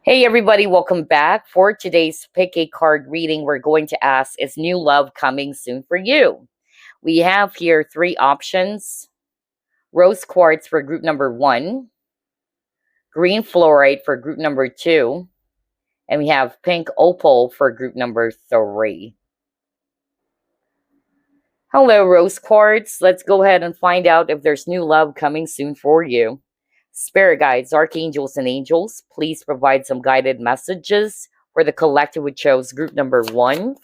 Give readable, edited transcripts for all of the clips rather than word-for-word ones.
Hey everybody, welcome back. For today's pick a card reading, we're going to ask, is new love coming soon for you? We have here three options. Rose quartz for group number 1, green fluorite for group number 2, and we have pink opal for group number 3. Hello, Rose Quartz. Let's go ahead and find out if there's new love coming soon for you. Spirit guides, archangels, and angels, please provide some guided messages for the collective who chose group number 1.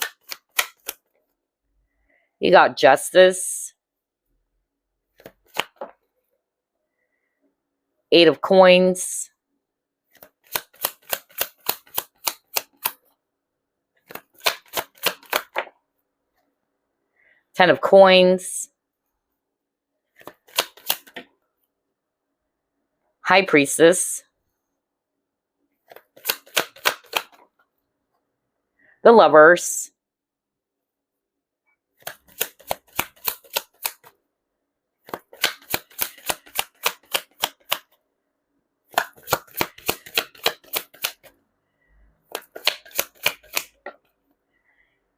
You got justice, 8 of coins, Ten of coins, High Priestess, the Lovers,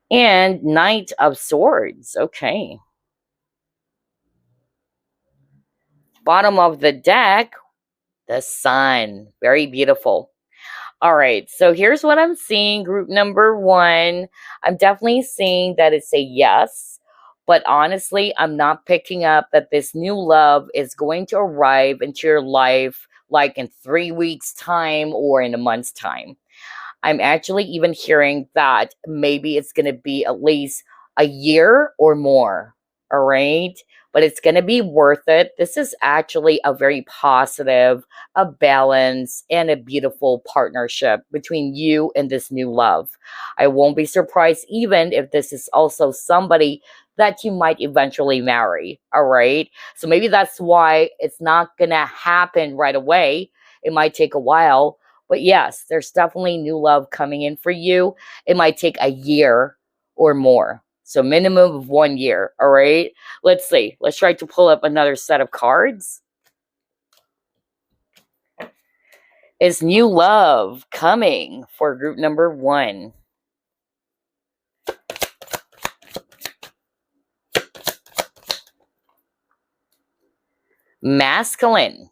and Knight of Swords. Okay. Bottom of the deck, the Sun. Very beautiful. All right, so here's what I'm seeing. Group number 1, I'm definitely seeing that it's a yes. But honestly, I'm not picking up that this new love is going to arrive into your life like in 3 weeks' time or in a month's time. I'm actually even hearing that maybe it's going to be at least a year or more. All right. But it's going to be worth it. This is actually a very positive, a balance, and a beautiful partnership between you and this new love. I won't be surprised even if this is also somebody that you might eventually marry. All right. So maybe that's why it's not going to happen right away. It might take a while. But yes, there's definitely new love coming in for you. It might take a year or more. So minimum of 1 year, all right? Let's see. Let's try to pull up another set of cards. Is new love coming for group number 1? Masculine.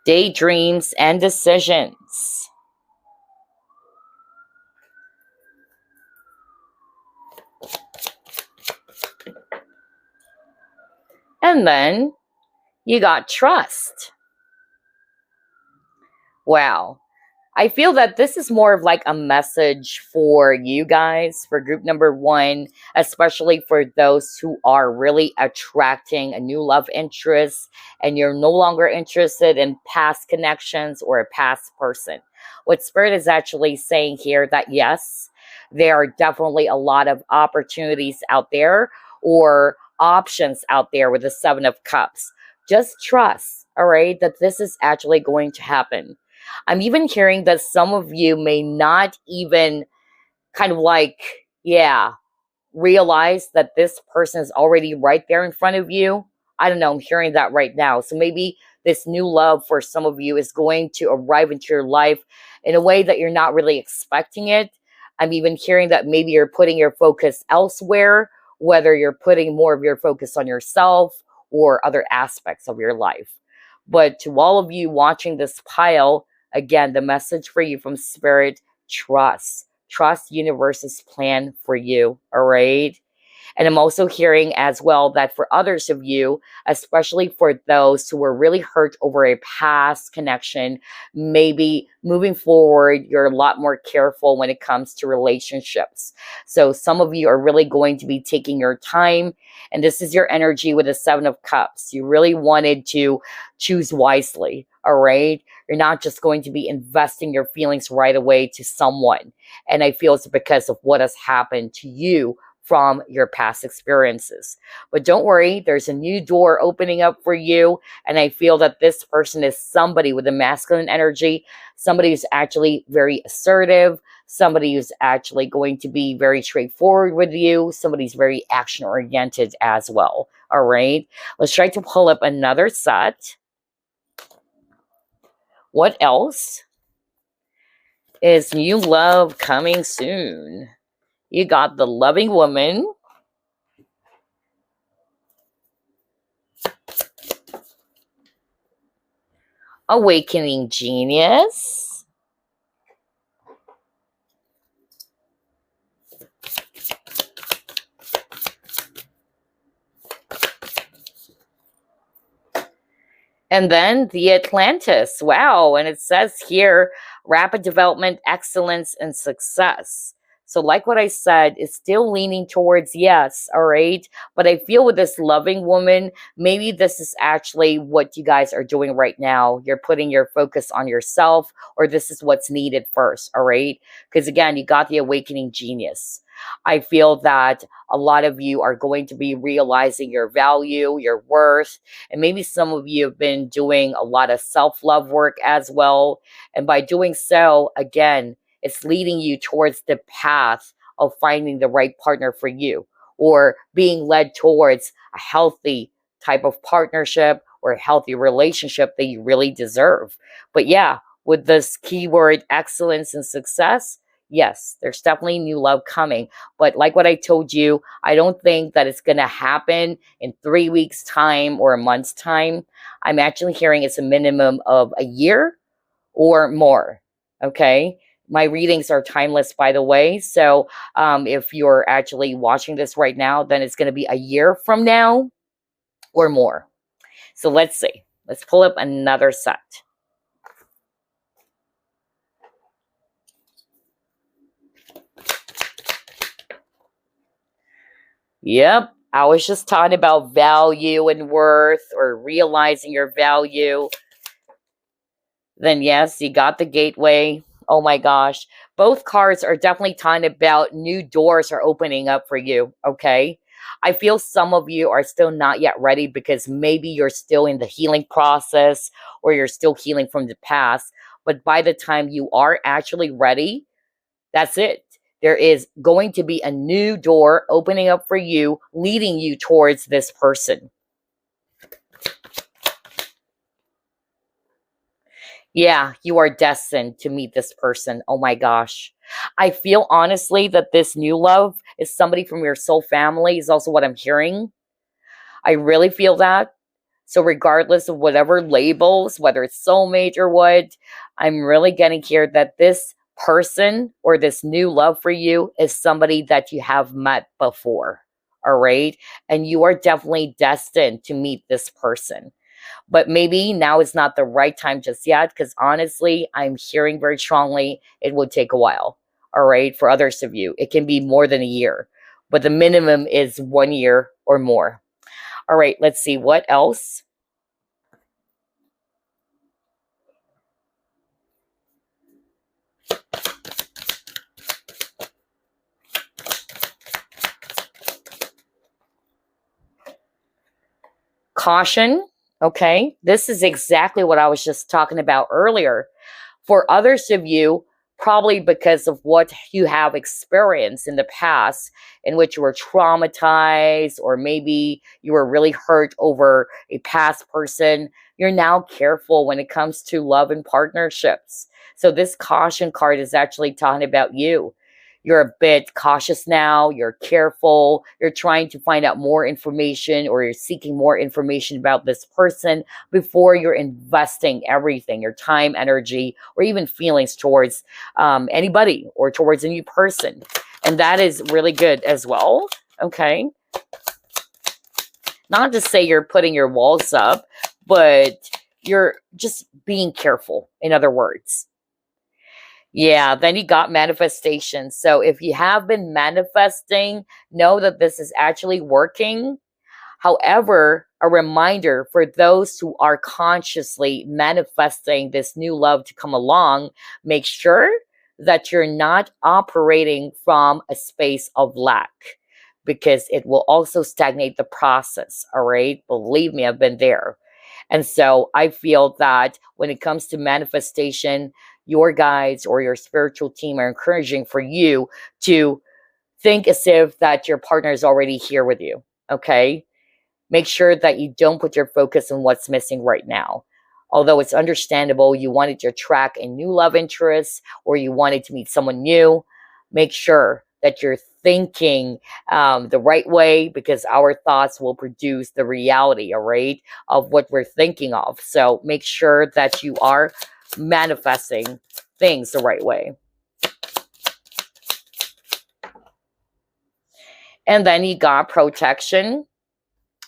Daydreams and decisions. And then you got trust. Wow. I feel that this is more of like a message for you guys, for group number 1, especially for those who are really attracting a new love interest and you're no longer interested in past connections or a past person. What Spirit is actually saying here that yes, there are definitely a lot of opportunities out there or options out there with the 7 of Cups. Just trust, all right, that this is actually going to happen. I'm even hearing that some of you may not even kind of like, realize that this person is already right there in front of you. I don't know. I'm hearing that right now. So maybe this new love for some of you is going to arrive into your life in a way that you're not really expecting it. I'm even hearing that maybe you're putting your focus elsewhere, whether you're putting more of your focus on yourself or other aspects of your life. But to all of you watching this pile, again, the message for you from Spirit, trust. Trust universe's plan for you, all right? And I'm also hearing as well that for others of you, especially for those who were really hurt over a past connection, maybe moving forward, you're a lot more careful when it comes to relationships. So some of you are really going to be taking your time, and this is your energy with the 7 of Cups. You really wanted to choose wisely, all right? You're not just going to be investing your feelings right away to someone. And I feel it's because of what has happened to you from your past experiences. But don't worry, there's a new door opening up for you. And I feel that this person is somebody with a masculine energy, somebody who's actually very assertive, somebody who's actually going to be very straightforward with you, somebody's very action oriented as well. All right, let's try to pull up another set. What else is new love coming soon? You got the loving woman, awakening genius, and then the Atlantis. Wow. And it says here, rapid development, excellence, and success. So like what I said, it's still leaning towards yes, all right? But I feel with this loving woman, maybe this is actually what you guys are doing right now. You're putting your focus on yourself, or this is what's needed first, all right? Because again, you got the awakening genius. I feel that a lot of you are going to be realizing your value, your worth, and maybe some of you have been doing a lot of self-love work as well. And by doing so, again, it's leading you towards the path of finding the right partner for you, or being led towards a healthy type of partnership or a healthy relationship that you really deserve. But yeah, with this keyword excellence and success, yes, there's definitely new love coming. But like what I told you, I don't think that it's going to happen in 3 weeks' time or a month's time. I'm actually hearing it's a minimum of a year or more. Okay. My readings are timeless, by the way. So if you're actually watching this right now, then it's going to be a year from now or more. So let's see. Let's pull up another set. Yep. I was just talking about value and worth, or realizing your value. Then yes, you got the gateway. Oh my gosh. Both cards are definitely talking about new doors are opening up for you. Okay. I feel some of you are still not yet ready because maybe you're still in the healing process, or you're still healing from the past. But by the time you are actually ready, that's it. There is going to be a new door opening up for you, leading you towards this person. Yeah, you are destined to meet this person. Oh my gosh. I feel honestly that this new love is somebody from your soul family, is also what I'm hearing. I really feel that. So regardless of whatever labels, whether it's soulmate or what, I'm really getting here that this person or this new love for you is somebody that you have met before. All right. And you are definitely destined to meet this person. But maybe now is not the right time just yet, because honestly, I'm hearing very strongly it would take a while. All right. For others of you, it can be more than a year, but the minimum is 1 year or more. All right. Let's see what else. Caution. Okay. This is exactly what I was just talking about earlier. For others of you, probably because of what you have experienced in the past, in which you were traumatized, or maybe you were really hurt over a past person, you're now careful when it comes to love and partnerships. So this caution card is actually talking about you. You're a bit cautious now, you're careful, you're trying to find out more information, or you're seeking more information about this person before you're investing everything, your time, energy, or even feelings towards anybody or towards a new person. And that is really good as well. Okay. Not to say you're putting your walls up, but you're just being careful, in other words. Yeah, then you got manifestation. So if you have been manifesting, know that this is actually working. However, a reminder for those who are consciously manifesting this new love to come along, make sure that you're not operating from a space of lack. because it will also stagnate the process. All right. Believe me, I've been there. And so I feel that when it comes to manifestation, your guides or your spiritual team are encouraging for you to think as if that your partner is already here with you. Okay. Make sure that you don't put your focus on what's missing right now. Although it's understandable you wanted to attract a new love interest or you wanted to meet someone new, make sure that you're thinking the right way, because our thoughts will produce the reality, all right, of what we're thinking of. So make sure that you are manifesting things the right way. And then you got protection.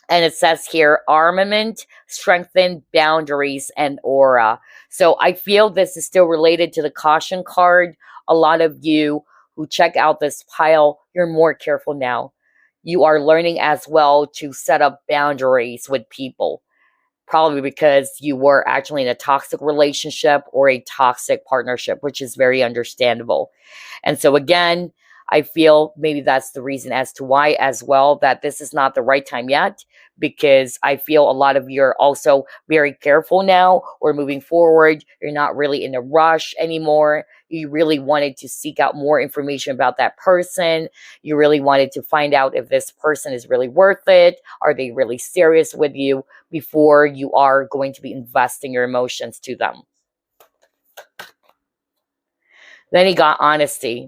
And it says here, armament, strengthen boundaries, and aura. So I feel this is still related to the caution card. A lot of you who check out this pile, you're more careful now. You are learning as well to set up boundaries with people, probably because you were actually in a toxic relationship or a toxic partnership, which is very understandable. And so again, I feel maybe that's the reason as to why as well that this is not the right time yet, because I feel a lot of you are also very careful now or moving forward. You're not really in a rush anymore. You really wanted to seek out more information about that person. You really wanted to find out if this person is really worth it. Are they really serious with you before you are going to be investing your emotions to them? Then he got honesty.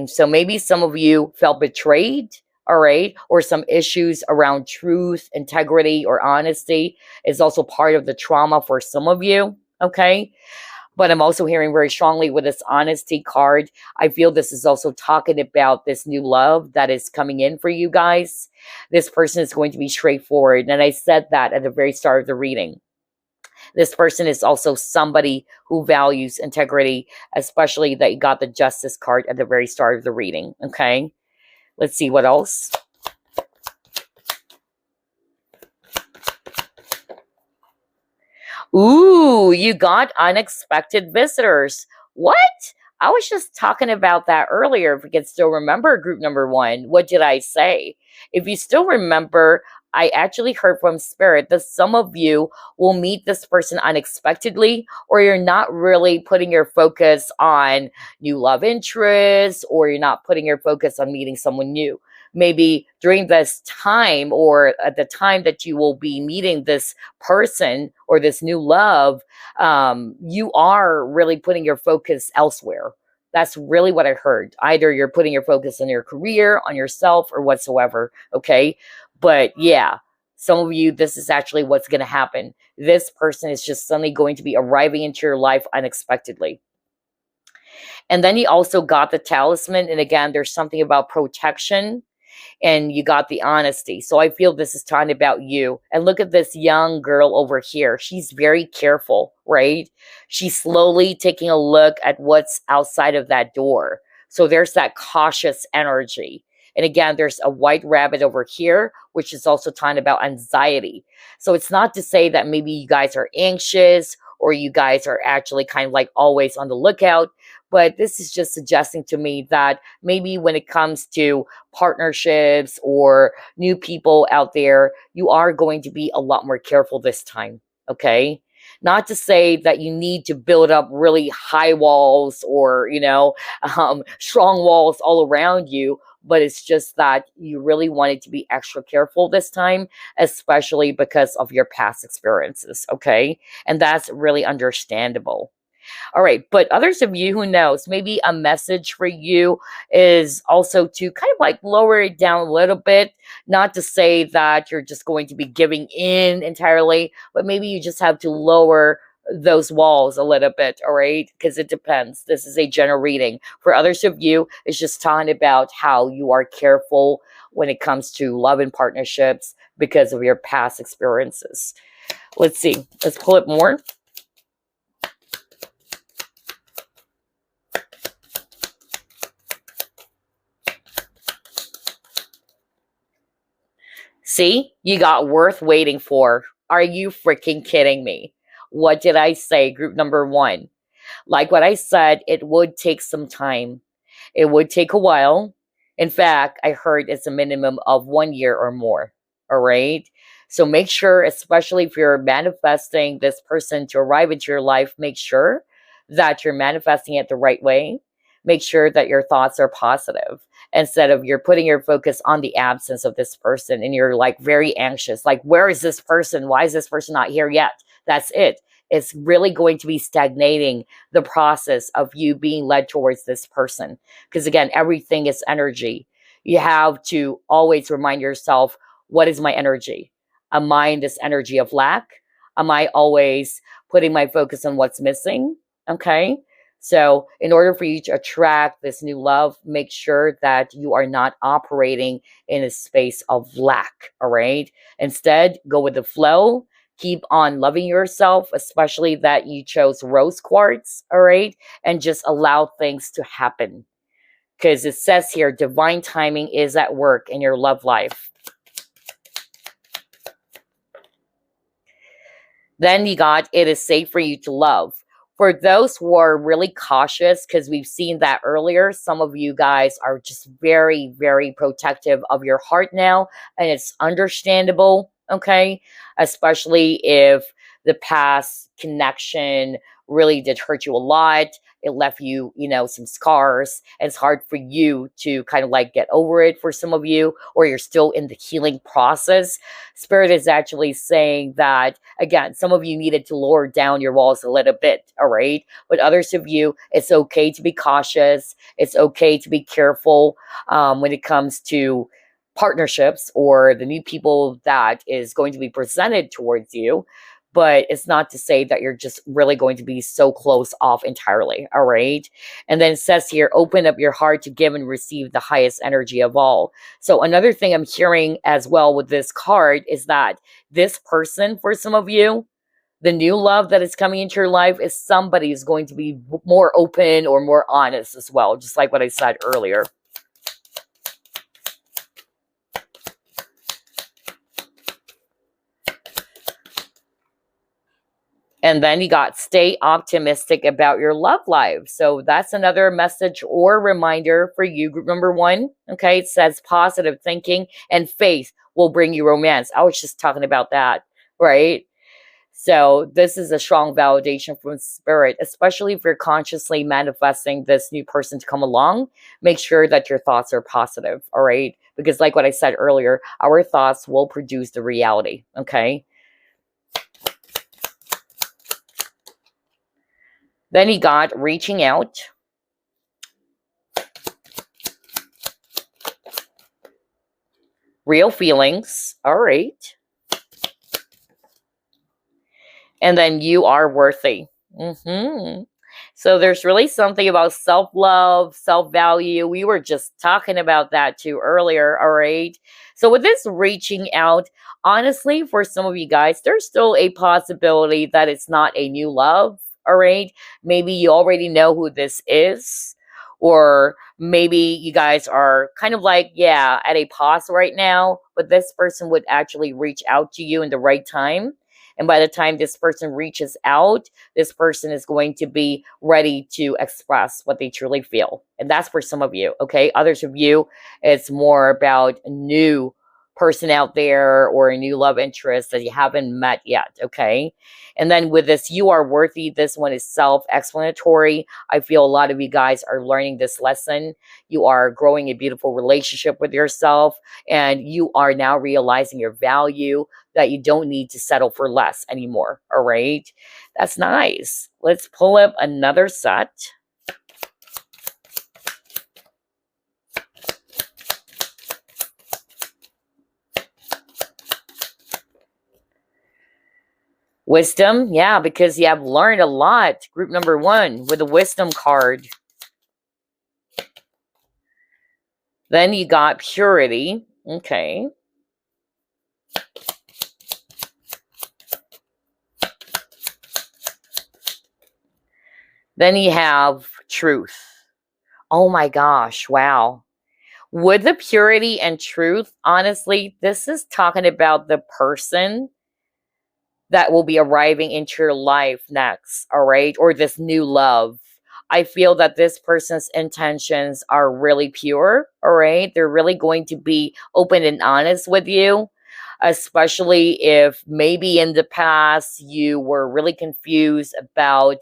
So maybe some of you felt betrayed, all right? Or some issues around truth, integrity, or honesty is also part of the trauma for some of you, okay? But I'm also hearing very strongly with this honesty card, I feel this is also talking about this new love that is coming in for you guys. This person is going to be straightforward. And I said that at the very start of the reading. This person is also somebody who values integrity, especially that you got the justice card at the very start of the reading. Okay, let's see what else. Ooh, you got unexpected visitors. What? I was just talking about that earlier. If you can still remember group number one, what did I say? If you still remember, I actually heard from Spirit that some of you will meet this person unexpectedly, or you're not really putting your focus on new love interests, or you're not putting your focus on meeting someone new. Maybe during this time or at the time that you will be meeting this person or this new love, you are really putting your focus elsewhere. That's really what I heard. Either you're putting your focus on your career, on yourself, or whatsoever. Okay. But yeah, some of you, this is actually what's going to happen. This person is just suddenly going to be arriving into your life unexpectedly. And then you also got the talisman. And again, there's something about protection. And you got the honesty. So I feel this is talking about you. And look at this young girl over here. She's very careful, right? She's slowly taking a look at what's outside of that door. So there's that cautious energy. And again, there's a white rabbit over here, which is also talking about anxiety. So it's not to say that maybe you guys are anxious or you guys are actually kind of like always on the lookout. But this is just suggesting to me that maybe when it comes to partnerships or new people out there, you are going to be a lot more careful this time. Okay. Not to say that you need to build up really high walls or, strong walls all around you, but it's just that you really wanted to be extra careful this time, especially because of your past experiences. Okay. And that's really understandable. All right. But others of you, who knows, maybe a message for you is also to kind of like lower it down a little bit. Not to say that you're just going to be giving in entirely, but maybe you just have to lower those walls a little bit. All right. Because it depends. This is a general reading. For others of you, it's just talking about how you are careful when it comes to love and partnerships because of your past experiences. Let's see. Let's pull it more. See, you got worth waiting for. Are you freaking kidding me? What did I say? Group number one. Like what I said, it would take some time. It would take a while. In fact, I heard it's a minimum of 1 year or more. All right. So make sure, especially if you're manifesting this person to arrive into your life, make sure that you're manifesting it the right way. Make sure that your thoughts are positive instead of you're putting your focus on the absence of this person and you're like very anxious. Like, where is this person? Why is this person not here yet? That's it. It's really going to be stagnating the process of you being led towards this person. Because again, everything is energy. You have to always remind yourself, what is my energy? Am I in this energy of lack? Am I always putting my focus on what's missing? Okay. So, in order for you to attract this new love, make sure that you are not operating in a space of lack. All right. Instead, go with the flow. Keep on loving yourself, especially that you chose rose quartz. All right. And just allow things to happen. Because it says here, divine timing is at work in your love life. Then you got, it is safe for you to love. For those who are really cautious, because we've seen that earlier, some of you guys are just very, very protective of your heart now, and it's understandable, okay? Especially if the past connection really did hurt you a lot. It left you, some scars. And it's hard for you to kind of like get over it for some of you, or you're still in the healing process. Spirit is actually saying that, again, some of you needed to lower down your walls a little bit, all right? But others of you, it's okay to be cautious. It's okay to be careful when it comes to partnerships or the new people that is going to be presented towards you. But it's not to say that you're just really going to be so close off entirely, all right? And then it says here, open up your heart to give and receive the highest energy of all. So another thing I'm hearing as well with this card is that this person, for some of you, the new love that is coming into your life is somebody who's going to be more open or more honest as well, just like what I said earlier. And then you got stay optimistic about your love life. So that's another message or reminder for you. Group number 1, okay, it says positive thinking and faith will bring you romance. I was just talking about that, right? So this is a strong validation from spirit, especially if you're consciously manifesting this new person to come along. Make sure that your thoughts are positive, all right? Because like what I said earlier, our thoughts will produce the reality, okay? Then he got reaching out. Real feelings. All right. And then you are worthy. So there's really something about self-love, self-value. We were just talking about that too earlier. All right. So with this reaching out, honestly, for some of you guys, there's still a possibility that it's not a new love. All right. Maybe you already know who this is, or maybe you guys are kind of like, yeah, at a pause right now, but this person would actually reach out to you in the right time. And by the time this person reaches out, this person is going to be ready to express what they truly feel. And that's for some of you. Okay. Others of you, it's more about a new person out there or a new love interest that you haven't met yet. Okay. And then with this, you are worthy. This one is self-explanatory. I feel a lot of you guys are learning this lesson. You are growing a beautiful relationship with yourself, and you are now realizing your value, that you don't need to settle for less anymore. All right. That's nice. Let's pull up another set. Wisdom, yeah, because you have learned a lot. Group number 1 with the wisdom card. Then you got purity. Okay. Then you have truth. Oh my gosh, wow. With the purity and truth, honestly, this is talking about the person that will be arriving into your life next, all right? Or this new love. I feel that this person's intentions are really pure, all right? They're really going to be open and honest with you, especially if maybe in the past you were really confused about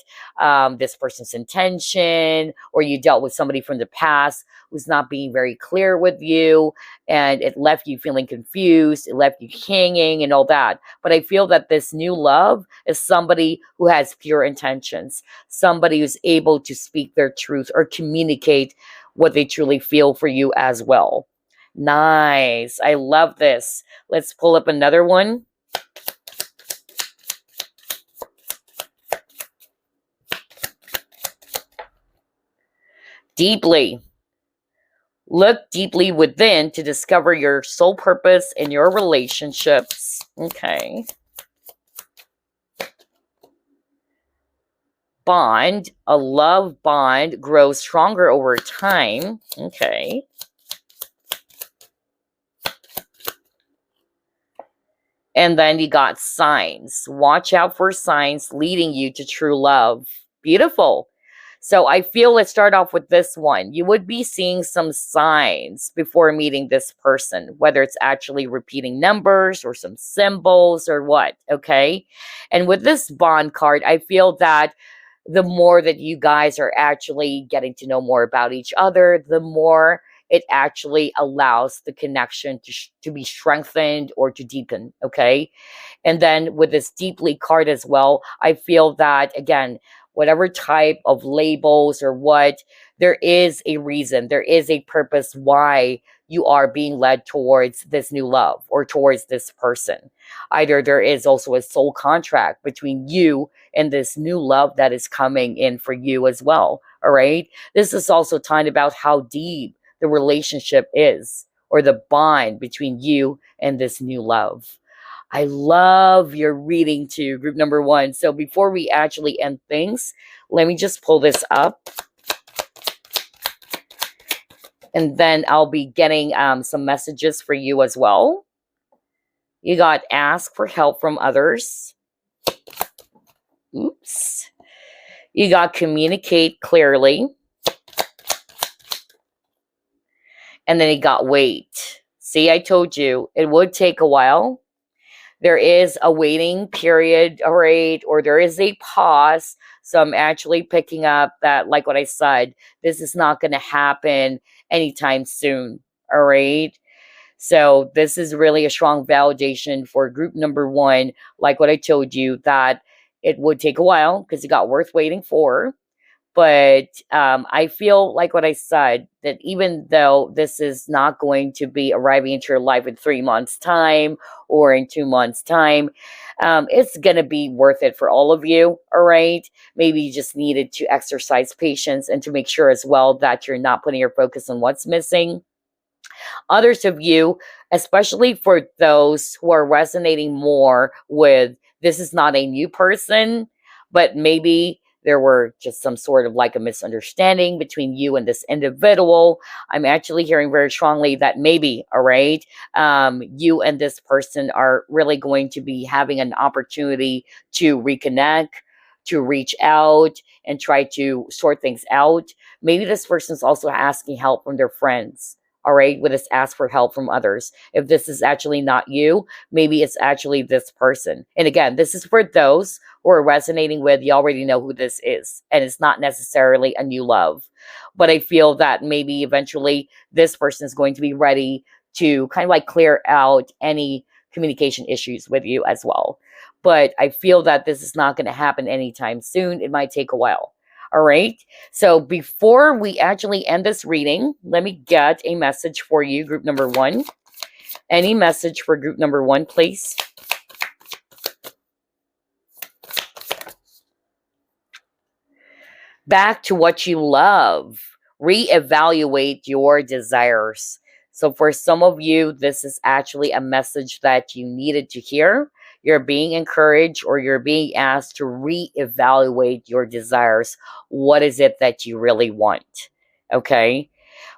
this person's intention, or you dealt with somebody from the past who's not being very clear with you, and it left you feeling confused, it left you hanging and all that. But I feel that this new love is somebody who has pure intentions, somebody who's able to speak their truth or communicate what they truly feel for you as well. Nice. I love this. Let's pull up another one. Deeply. Look deeply within to discover your soul purpose in your relationships. Okay. Bond. A love bond grows stronger over time. Okay. And then you got signs. Watch out for signs leading you to true love. Beautiful. So I feel, let's start off with this one. You would be seeing some signs before meeting this person, whether it's actually repeating numbers or some symbols or what, okay? And with this bond card, I feel that the more that you guys are actually getting to know more about each other, the more it actually allows the connection to be strengthened or to deepen, okay? And then with this deeply card as well, I feel that, again, whatever type of labels or what, there is a reason, there is a purpose why you are being led towards this new love or towards this person. Either there is also a soul contract between you and this new love that is coming in for you as well. All right. This is also talking about how deep the relationship is, or the bond between you and this new love. I love your reading to group number one. So before we actually end things, let me just pull this up. And then I'll be getting some messages for you as well. You got ask for help from others. Oops. You got communicate clearly. And then you got wait. See, I told you it would take a while. There is a waiting period, all right, or there is a pause. So I'm actually picking up that, like what I said, this is not going to happen anytime soon, all right? So this is really a strong validation for group number one, like what I told you, that it would take a while because it got worth waiting for. But I feel like what I said, that even though this is not going to be arriving into your life in 3 months' time or in 2 months' time, it's going to be worth it for all of you. All right. Maybe you just needed to exercise patience and to make sure as well that you're not putting your focus on what's missing. Others of you, especially for those who are resonating more with this is not a new person, but maybe there were just some sort of like a misunderstanding between you and this individual. I'm actually hearing very strongly that maybe, all right, you and this person are really going to be having an opportunity to reconnect, to reach out and try to sort things out. Maybe this person's also asking help from their friends. All right, with this ask for help from others. If this is actually not you, maybe it's actually this person. And again, this is for those who are resonating with, you already know who this is. And it's not necessarily a new love. But I feel that maybe eventually this person is going to be ready to kind of like clear out any communication issues with you as well. But I feel that this is not going to happen anytime soon. It might take a while. All right. So before we actually end this reading, let me get a message for you, group number one. Any message for group number one, please? Back to what you love. Reevaluate your desires. So for some of you, this is actually a message that you needed to hear. You're being encouraged or you're being asked to reevaluate your desires. What is it that you really want? Okay.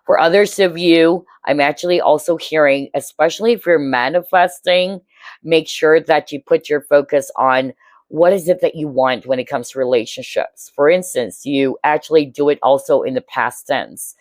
For others of you, I'm actually also hearing, especially if you're manifesting, make sure that you put your focus on what is it that you want when it comes to relationships? For instance, you actually do it also in the past tense,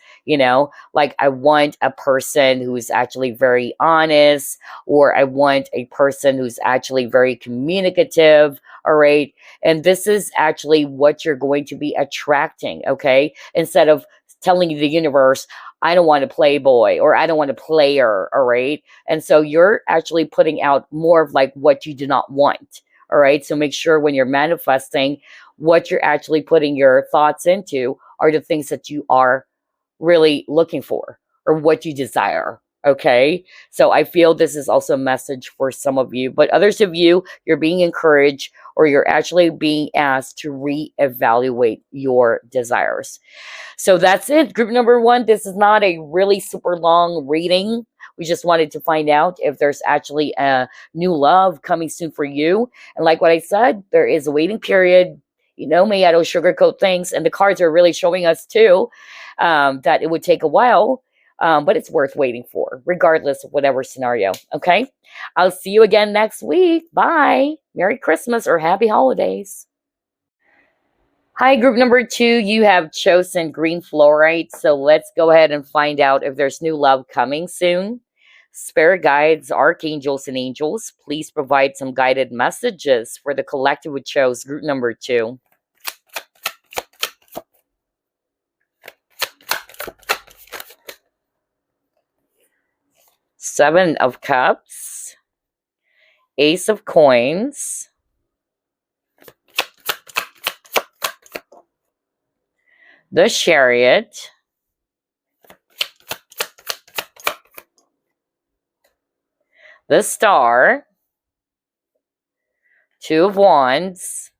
like I want a person who's actually very honest, or I want a person who's actually very communicative. All right. And this is actually what you're going to be attracting. Okay. Instead of telling the universe, I don't want a playboy or I don't want a player. All right. And so you're actually putting out more of like what you do not want. All right. So make sure when you're manifesting, what you're actually putting your thoughts into are the things that you are really looking for or what you desire. Okay. So I feel this is also a message for some of you, but others of you, you're being encouraged or you're actually being asked to reevaluate your desires. So that's it. Group number one. This is not a really super long reading. We just wanted to find out if there's actually a new love coming soon for you. And like what I said, there is a waiting period. You know me, I don't sugarcoat things. And the cards are really showing us too that it would take a while, but it's worth waiting for, regardless of whatever scenario. Okay. I'll see you again next week. Bye. Merry Christmas or Happy Holidays. Hi, group number two. You have chosen green fluorite. So let's go ahead and find out if there's new love coming soon. Spirit guides, archangels, and angels, please provide some guided messages for the collective who chose group number two. Seven of Cups, Ace of Coins, the Chariot, the Star, Two of Wands,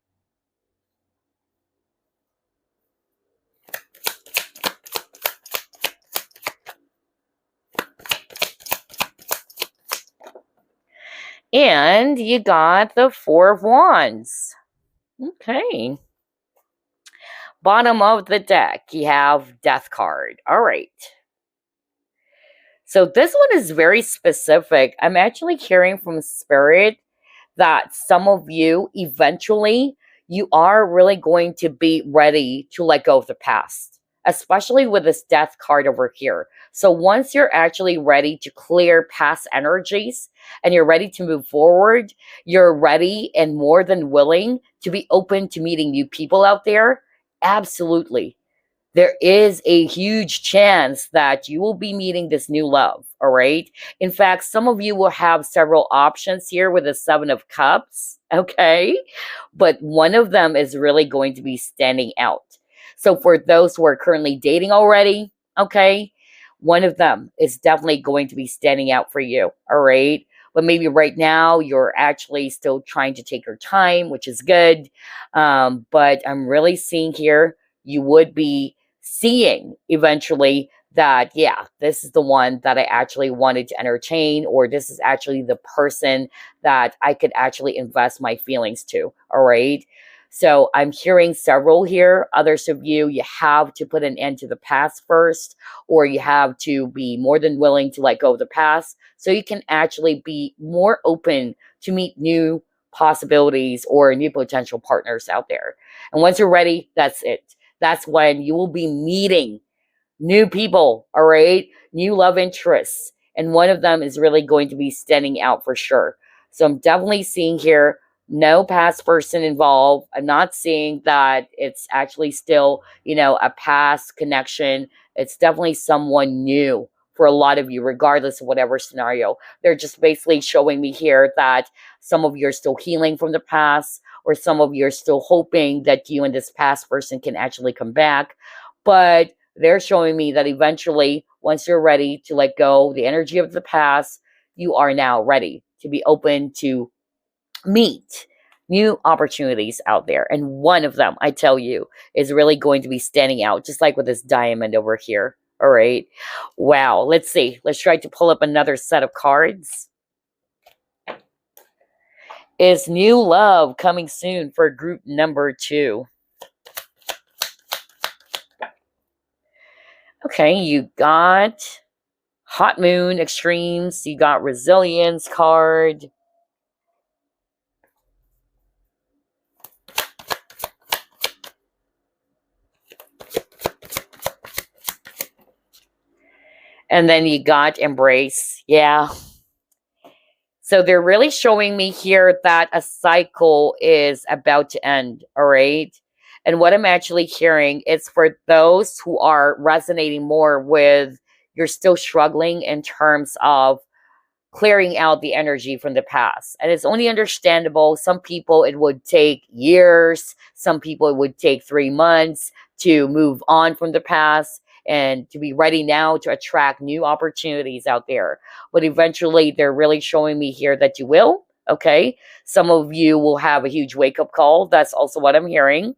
and you got the Four of Wands. Okay. Bottom of the deck, you have Death card. All right. So this one is very specific. I'm actually hearing from Spirit that some of you eventually you are really going to be ready to let go of the past, especially with this Death card over here. So once you're actually ready to clear past energies and you're ready to move forward, you're ready and more than willing to be open to meeting new people out there. Absolutely. There is a huge chance that you will be meeting this new love. All right. In fact, some of you will have several options here with the Seven of Cups. Okay. But one of them is really going to be standing out. So for those who are currently dating already, okay, one of them is definitely going to be standing out for you. All right. But maybe right now you're actually still trying to take your time, which is good. But I'm really seeing here you would be seeing eventually that, yeah, this is the one that I actually wanted to entertain, or this is actually the person that I could actually invest my feelings to. All right. So I'm hearing several here. Others of you, you have to put an end to the past first, or you have to be more than willing to let go of the past so you can actually be more open to meet new possibilities or new potential partners out there. And once you're ready, that's it. That's when you will be meeting new people, all right? New love interests. And one of them is really going to be standing out for sure. So I'm definitely seeing here no past person involved. I'm not seeing that it's actually still, a past connection. It's definitely someone new for a lot of you, regardless of whatever scenario. They're just basically showing me here that some of you are still healing from the past, or some of you are still hoping that you and this past person can actually come back. But they're showing me that eventually, once you're ready to let go the energy of the past, you are now ready to be open to meet new opportunities out there. And one of them, I tell you, is really going to be standing out, just like with this diamond over here. All right. Wow. Let's see. Let's try to pull up another set of cards. Is new love coming soon for group number two? Okay, you got Hot Moon Extremes. You got Resilience card. And then you got embrace. Yeah. So they're really showing me here that a cycle is about to end. All right. And what I'm actually hearing is for those who are resonating more with you're still struggling in terms of clearing out the energy from the past. And it's only understandable. Some people, it would take years. Some people, it would take 3 months to move on from the past and to be ready now to attract new opportunities out there. But eventually, they're really showing me here that you will. Okay. Some of you will have a huge wake up call. That's also what I'm hearing.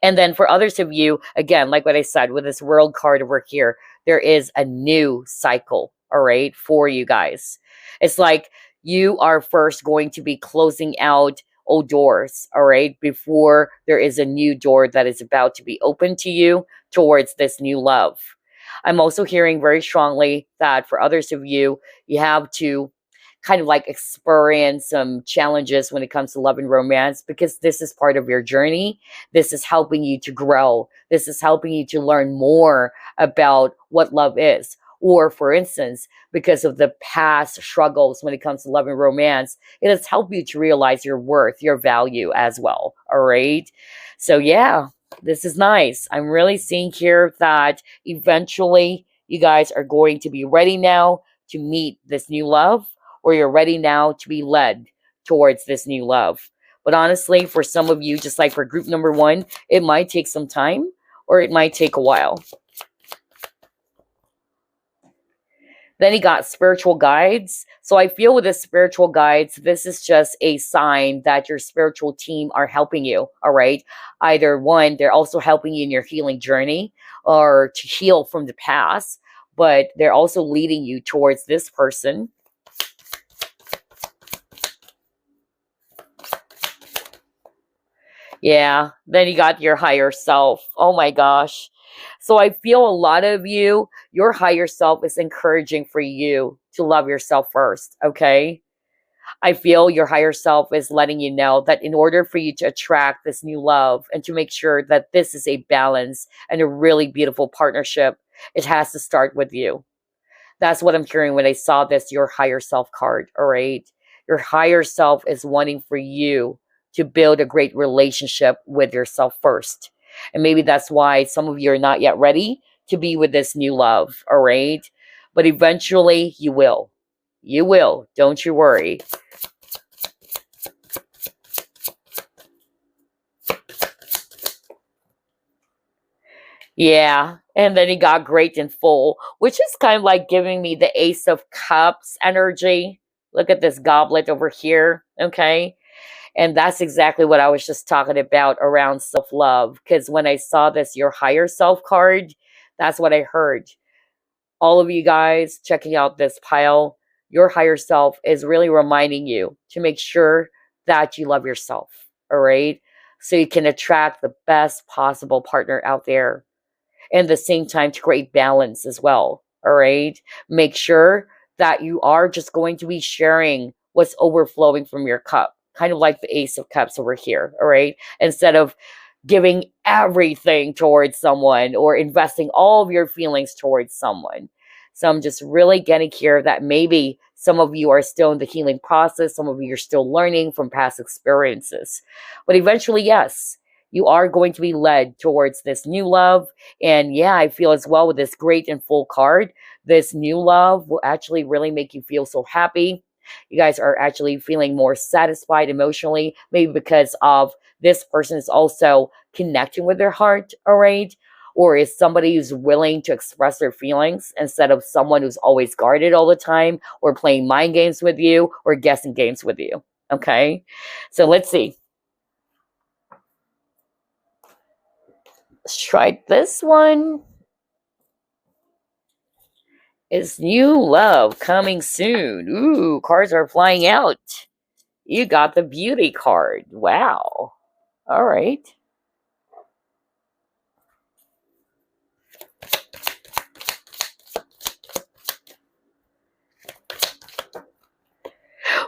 And then for others of you, again, like what I said, with this world card over here, there is a new cycle, all right, for you guys. It's like you are first going to be closing out old doors, all right, before there is a new door that is about to be open to you towards this new love. I'm also hearing very strongly that for others of you, you have to kind of like experience some challenges when it comes to love and romance because this is part of your journey. This is helping you to grow. This is helping you to learn more about what love is. Or, for instance, because of the past struggles when it comes to love and romance, it has helped you to realize your worth, your value as well. All right. So, yeah, this is nice. I'm really seeing here that eventually you guys are going to be ready now to meet this new love, or you're ready now to be led towards this new love. But honestly, for some of you, just like for group number one, it might take some time or it might take a while. Then he got spiritual guides. So I feel with the spiritual guides, this is just a sign that your spiritual team are helping you. All right. Either one, they're also helping you in your healing journey or to heal from the past, but they're also leading you towards this person. Yeah. Then you got your higher self. Oh my gosh. So I feel a lot of you, your higher self is encouraging for you to love yourself first. Okay. I feel your higher self is letting you know that in order for you to attract this new love and to make sure that this is a balance and a really beautiful partnership, it has to start with you. That's what I'm hearing when I saw this, your higher self card. All right. Your higher self is wanting for you to build a great relationship with yourself first. And maybe that's why some of you are not yet ready to be with this new love. All right. But eventually you will. You will. Don't you worry. Yeah. And then he got great in full, which is kind of like giving me the Ace of Cups energy. Look at this goblet over here. Okay. And that's exactly what I was just talking about around self love. Because when I saw this, your higher self card, that's what I heard. All of you guys checking out this pile, your higher self is really reminding you to make sure that you love yourself. All right. So you can attract the best possible partner out there and at the same time to create balance as well. All right. Make sure that you are just going to be sharing what's overflowing from your cup, kind of like the Ace of Cups over here. All right. Instead of giving everything towards someone or investing all of your feelings towards someone. So I'm just really getting here that maybe some of you are still in the healing process. Some of you are still learning from past experiences. But eventually, yes, you are going to be led towards this new love. And yeah, I feel as well with this great and full card, this new love will actually really make you feel so happy. You guys are actually feeling more satisfied emotionally, maybe because of this person is also connecting with their heart, all right? Or is somebody who's willing to express their feelings instead of someone who's always guarded all the time or playing mind games with you or guessing games with you, okay? So let's see. Let's try this one. Is new love coming soon? Ooh, cards are flying out. You got the beauty card. Wow. All right.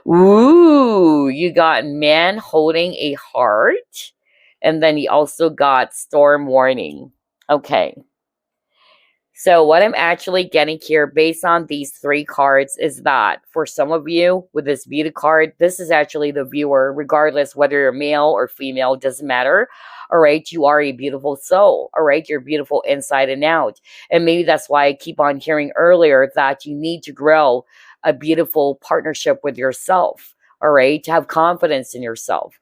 Ooh, you got man holding a heart. And then you also got storm warning. Okay. So what I'm actually getting here based on these three cards is that for some of you with this beauty card, this is actually the viewer, regardless whether you're male or female, doesn't matter. All right, you are a beautiful soul. All right, you're beautiful inside and out. And maybe that's why I keep on hearing earlier that you need to grow a beautiful partnership with yourself. All right, to have confidence in yourself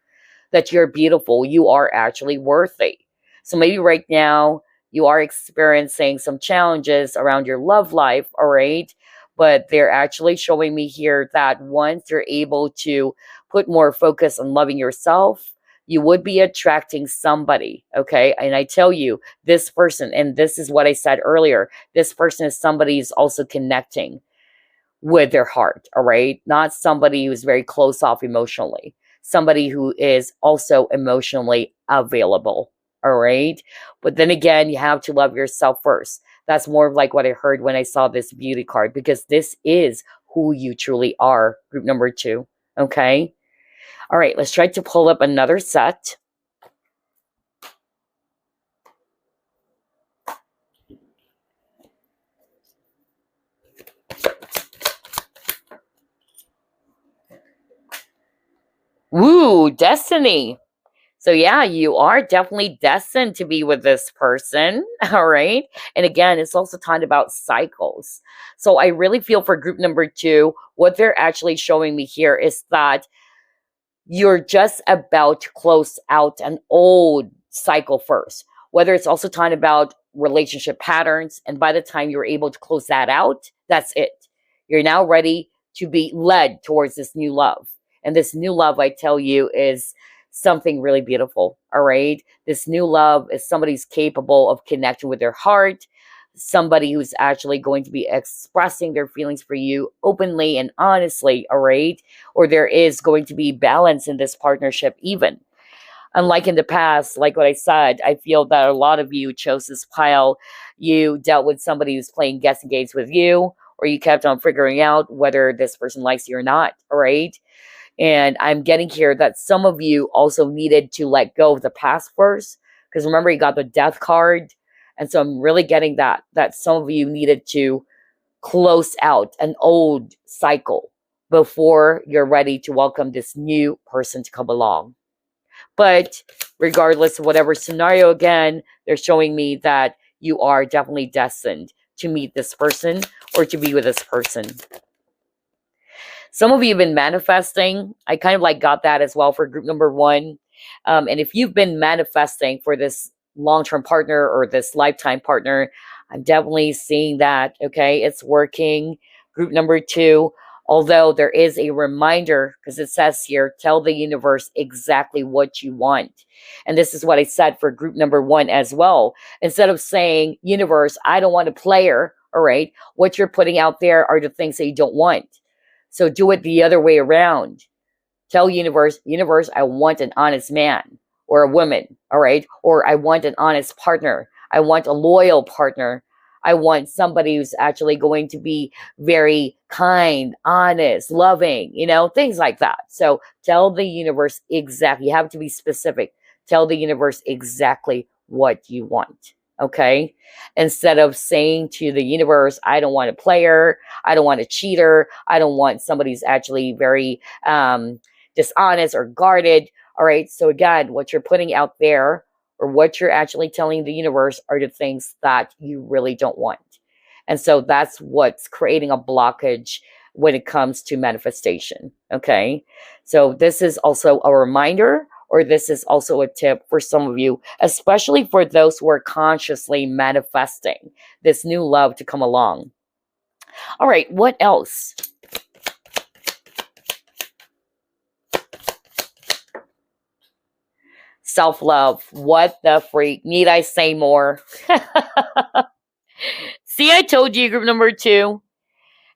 that you're beautiful, you are actually worthy. So maybe right now you are experiencing some challenges around your love life, all right? But they're actually showing me here that once you're able to put more focus on loving yourself, you would be attracting somebody, okay? And I tell you, this person, and this is what I said earlier, this person is somebody who's also connecting with their heart, all right? Not somebody who's very close off emotionally, somebody who is also emotionally available, all right? But then again, you have to love yourself first. That's more of like what I heard when I saw this beauty card, because this is who you truly are, group number 2, okay? All right, let's try to pull up another set. Woo, destiny. So yeah, you are definitely destined to be with this person, all right? And again, it's also talking about cycles. So I really feel for group number 2, what they're actually showing me here is that you're just about to close out an old cycle first, whether it's also talking about relationship patterns. And by the time you're able to close that out, that's it. You're now ready to be led towards this new love. And this new love, I tell you, is something really beautiful. All right. This new love is somebody who's capable of connecting with their heart, somebody who's actually going to be expressing their feelings for you openly and honestly, all right? Or there is going to be balance in this partnership, even. Unlike in the past, like what I said, I feel that a lot of you chose this pile. You dealt with somebody who's playing guessing games with you, or you kept on figuring out whether this person likes you or not, all right? And I'm getting here that some of you also needed to let go of the past first. Because remember, you got the death card. And so I'm really getting that some of you needed to close out an old cycle before you're ready to welcome this new person to come along. But regardless of whatever scenario, again, they're showing me that you are definitely destined to meet this person or to be with this person. Some of you have been manifesting. I kind of like got that as well for group number 1. And if you've been manifesting for this long-term partner or this lifetime partner, I'm definitely seeing that, okay? It's working. Group number 2, although there is a reminder, because it says here, tell the universe exactly what you want. And this is what I said for group number 1 as well. Instead of saying, universe, I don't want a player, all right? What you're putting out there are the things that you don't want. So do it the other way around. Tell universe, I want an honest man or a woman, all right? Or I want an honest partner. I want a loyal partner. I want somebody who's actually going to be very kind, honest, loving, things like that. So tell the universe exactly. You have to be specific. Tell the universe exactly what you want. Okay. Instead of saying to the universe, I don't want a player. I don't want a cheater. I don't want somebody who's actually very dishonest or guarded. All right. So again, what you're putting out there or what you're actually telling the universe are the things that you really don't want. And so that's what's creating a blockage when it comes to manifestation. Okay. So this is also a reminder, or this is also a tip for some of you, especially for those who are consciously manifesting this new love to come along. All right, what else? Self-love. What the freak? Need I say more? See, I told you, group number 2.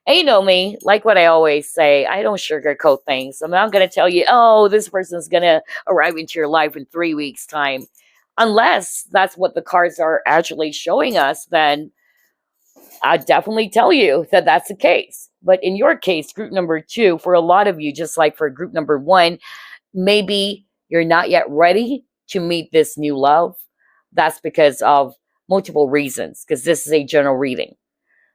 And you know me, like what I always say, I don't sugarcoat things. I'm not going to tell you, oh, this person's going to arrive into your life in 3 weeks' time. Unless that's what the cards are actually showing us, then I definitely tell you that that's the case. But in your case, group number 2, for a lot of you, just like for group number 1, maybe you're not yet ready to meet this new love. That's because of multiple reasons, because this is a general reading.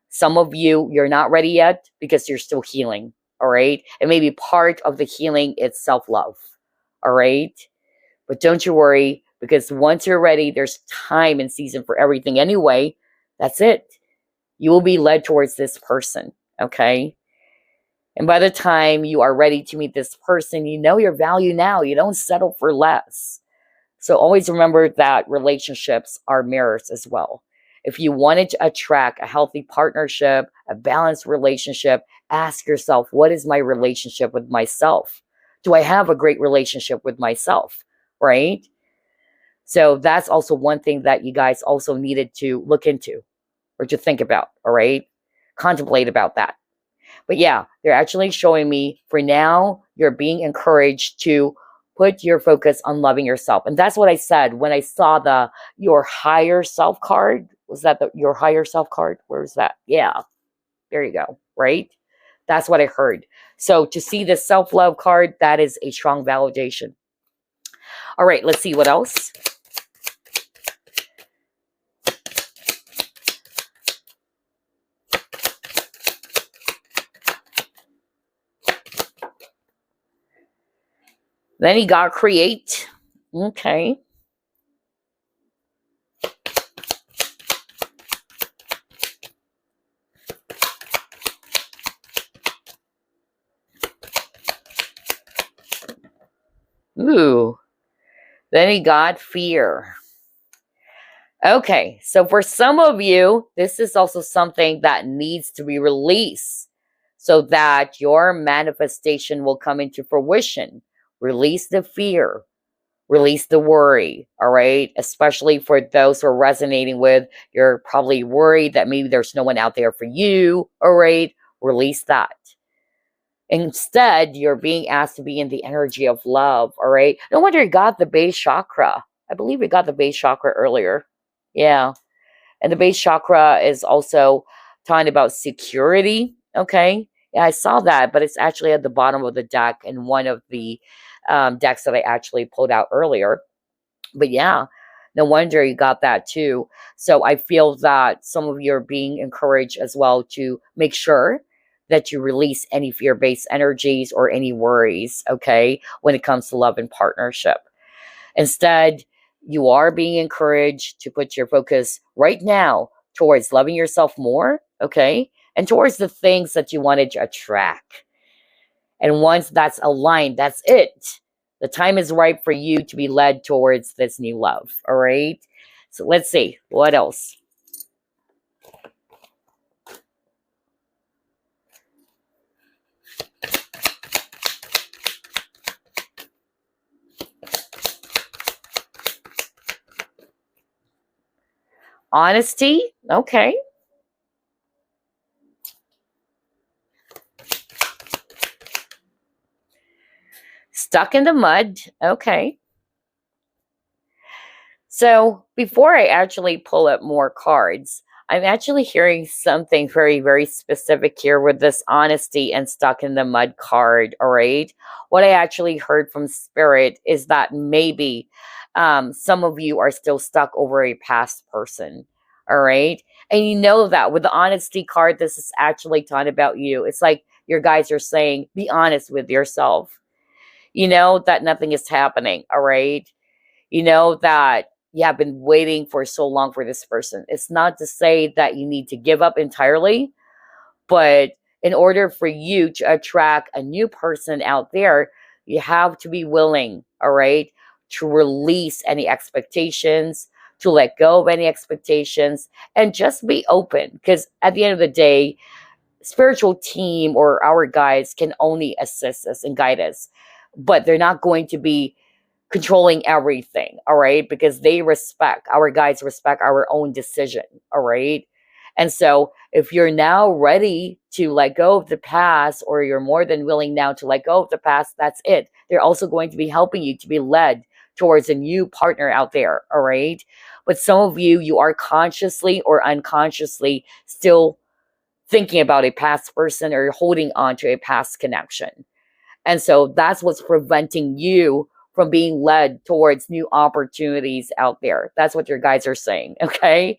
Some of you, you're not ready yet because you're still healing. All right. And maybe part of the healing is self-love. All right. But don't you worry, because once you're ready, there's time and season for everything anyway. That's it. You will be led towards this person. Okay. And by the time you are ready to meet this person, you know your value now. You don't settle for less. So always remember that relationships are mirrors as well. If you wanted to attract a healthy partnership, a balanced relationship, ask yourself, what is my relationship with myself? Do I have a great relationship with myself? Right? So that's also one thing that you guys also needed to look into or to think about. All right? Contemplate about that. But yeah, they're actually showing me for now, you're being encouraged to put your focus on loving yourself. And that's what I said when I saw the your higher self card. Was that your higher self card? Where is that? Yeah, there you go. Right? That's what I heard. So to see the self-love card, that is a strong validation. All right, let's see what else. Then he got create. Okay. Ooh. Then he got fear. Okay, so for some of you, this is also something that needs to be released so that your manifestation will come into fruition. Release the fear, release the worry, all right? Especially for those who are resonating with, you're probably worried that maybe there's no one out there for you, all right? Release that. Instead, you're being asked to be in the energy of love, all right? No wonder you got the base chakra. I believe we got the base chakra earlier. Yeah. And the base chakra is also talking about security, okay? Yeah, I saw that, but it's actually at the bottom of the deck in one of the decks that I actually pulled out earlier. But yeah, no wonder you got that too. So I feel that some of you are being encouraged as well to make sure that you release any fear-based energies or any worries, okay, when it comes to love and partnership. Instead, you are being encouraged to put your focus right now towards loving yourself more, okay, and towards the things that you wanted to attract. And once that's aligned, that's it. The time is right for you to be led towards this new love, all right? So let's see, what else? Honesty, okay. Stuck in the mud, okay. So before I actually pull up more cards, I'm actually hearing something very, very specific here with this honesty and stuck in the mud card. All right. What I actually heard from Spirit is that maybe some of you are still stuck over a past person. All right. And you know that with the honesty card, this is actually talking about you. It's like your guys are saying, be honest with yourself. You know that nothing is happening. All right. You know that you have been waiting for so long for this person. It's not to say that you need to give up entirely, but in order for you to attract a new person out there, you have to be willing, all right, to release any expectations, to let go of any expectations, and just be open. Because at the end of the day, spiritual team or our guides can only assist us and guide us, but they're not going to be controlling everything, all right? Because they respect, our guides respect our own decision, all right? And so if you're now ready to let go of the past, or you're more than willing now to let go of the past, that's it. They're also going to be helping you to be led towards a new partner out there, all right? But some of you, you are consciously or unconsciously still thinking about a past person or holding on to a past connection. And so that's what's preventing you from being led towards new opportunities out there. That's what your guides are saying, okay?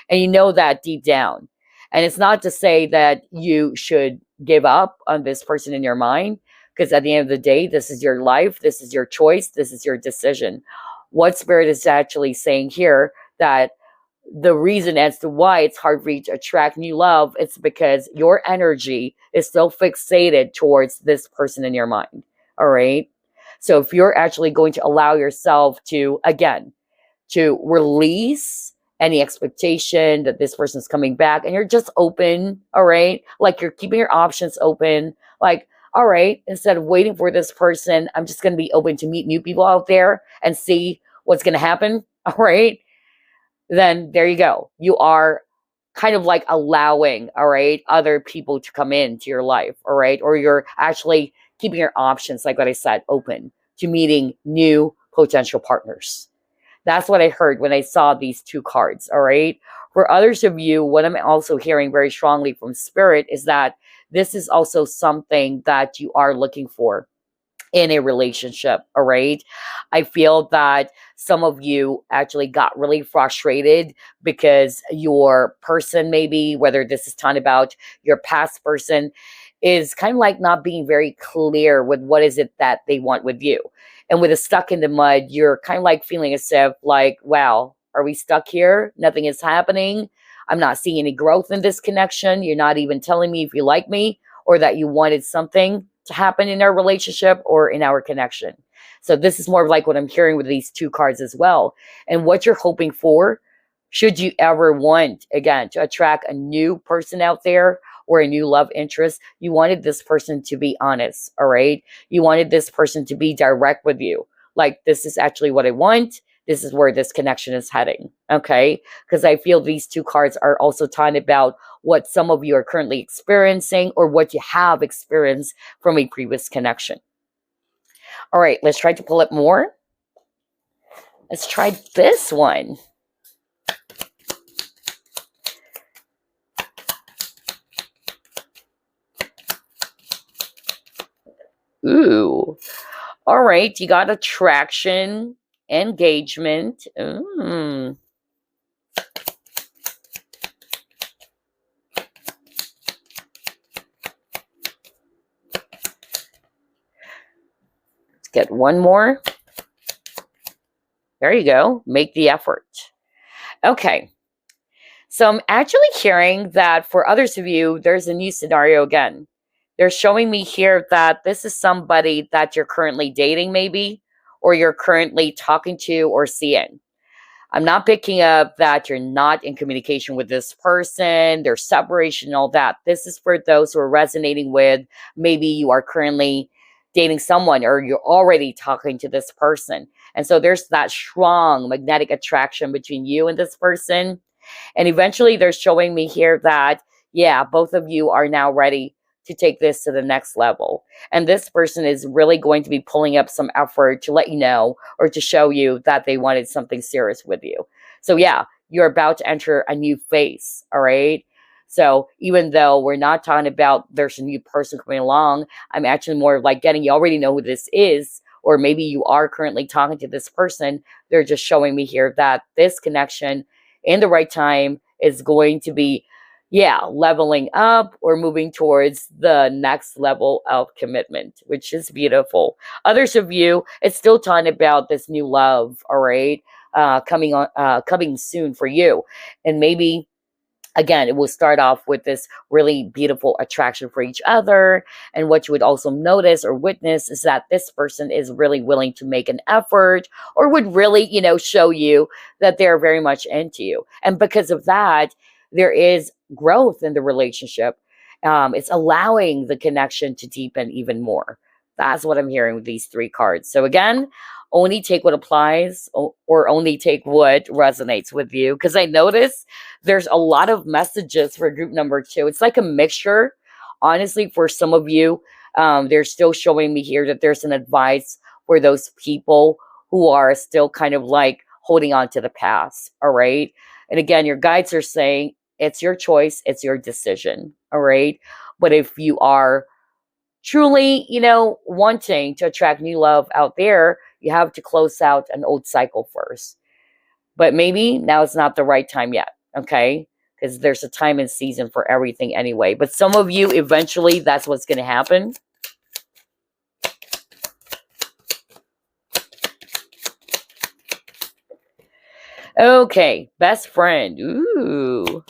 And you know that deep down. And it's not to say that you should give up on this person in your mind, because at the end of the day, this is your life, this is your choice, this is your decision. What Spirit is actually saying here, that the reason as to why it's hard for you to attract new love, it's because your energy is still fixated towards this person in your mind. All right. So if you're actually going to allow yourself to, again, to release any expectation that this person's coming back, and you're just open, all right? Like you're keeping your options open. Like, all right, instead of waiting for this person, I'm just going to be open to meet new people out there and see what's going to happen, all right? Then there you go. You are kind of like allowing, all right, other people to come into your life, all right? Or you're actually keeping your options, like what I said, open to meeting new potential partners. That's what I heard when I saw these two cards, all right? For others of you, what I'm also hearing very strongly from Spirit is that this is also something that you are looking for in a relationship, all right? I feel that some of you actually got really frustrated because your person, maybe, whether this is talking about your past person, is kind of like not being very clear with what is it that they want with you. And with a stuck in the mud, you're kind of like feeling as if like, wow, are we stuck here? Nothing is happening. I'm not seeing any growth in this connection. You're not even telling me if you like me or that you wanted something to happen in our relationship or in our connection. So this is more of like what I'm hearing with these two cards as well. And what you're hoping for, should you ever want, again, to attract a new person out there or a new love interest, you wanted this person to be honest, all right? You wanted this person to be direct with you. Like, this is actually what I want. This is where this connection is heading, okay? Because I feel these two cards are also talking about what some of you are currently experiencing or what you have experienced from a previous connection. All right, let's try to pull it more. Let's try this one. Ooh. All right, you got attraction, engagement. Let's get one more. There you go. Make the effort. Okay. So I'm actually hearing that for others of you, there's a new scenario again. They're showing me here that this is somebody that you're currently dating, maybe, or you're currently talking to or seeing. I'm not picking up that you're not in communication with this person, there's separation and all that. This is for those who are resonating with, maybe you are currently dating someone or you're already talking to this person. And so there's that strong magnetic attraction between you and this person. And eventually they're showing me here that, yeah, both of you are now ready to take this to the next level. And this person is really going to be pulling up some effort to let you know or to show you that they wanted something serious with you. So yeah, you're about to enter a new phase, all right? So even though we're not talking about there's a new person coming along, I'm actually more like getting, you already know who this is, or maybe you are currently talking to this person. They're just showing me here that this connection in the right time is going to be, yeah, leveling up or moving towards the next level of commitment, which is beautiful. Others of you, it's still talking about this new love, all right, coming soon for you. And maybe, again, it will start off with this really beautiful attraction for each other. And what you would also notice or witness is that this person is really willing to make an effort or would really, show you that they're very much into you. And because of that, there is growth in the relationship. It's allowing the connection to deepen even more. That's what I'm hearing with these three cards. So again, only take what applies or only take what resonates with you. Because I notice there's a lot of messages for group number 2. It's like a mixture. Honestly, for some of you, they're still showing me here that there's an advice for those people who are still kind of like holding on to the past. All right. And again, your guides are saying it's your choice. It's your decision. All right. But if you are truly, wanting to attract new love out there, You have to close out an old cycle first. But maybe now it's not the right time yet, okay? Because there's a time and season for everything anyway. But some of you, eventually, that's what's going to happen. Okay, best friend. Ooh.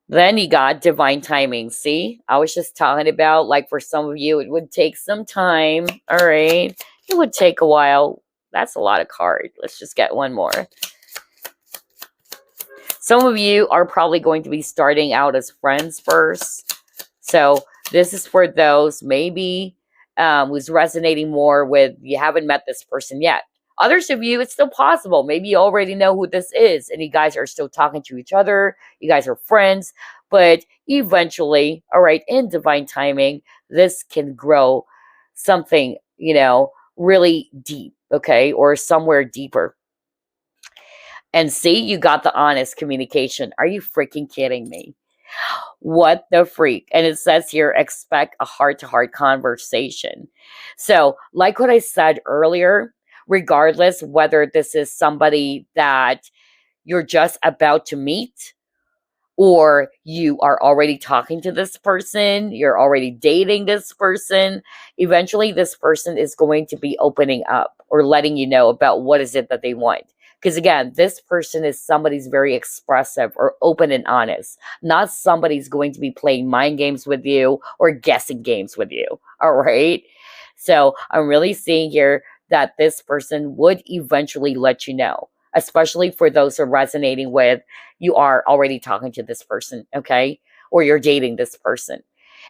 Then you got divine timing. See, I was just talking about, like, for some of you, it would take some time. All right. It would take a while. That's a lot of cards. Let's just get one more. Some of you are probably going to be starting out as friends first. So this is for those maybe who's resonating more with, you haven't met this person yet. Others of you, it's still possible. Maybe you already know who this is and you guys are still talking to each other. You guys are friends. But eventually, all right, in divine timing, this can grow something, really deep, okay, or somewhere deeper. And see, you got the honest communication. Are you freaking kidding me? What the freak? And it says here, expect a heart-to-heart conversation. So, like what I said earlier, regardless whether this is somebody that you're just about to meet, or you are already talking to this person, you're already dating this person, eventually this person is going to be opening up or letting you know about what is it that they want. Because again, this person is somebody's very expressive or open and honest. Not somebody's going to be playing mind games with you or guessing games with you. All right. So I'm really seeing here that this person would eventually let you know, especially for those who are resonating with, you are already talking to this person, okay? Or you're dating this person.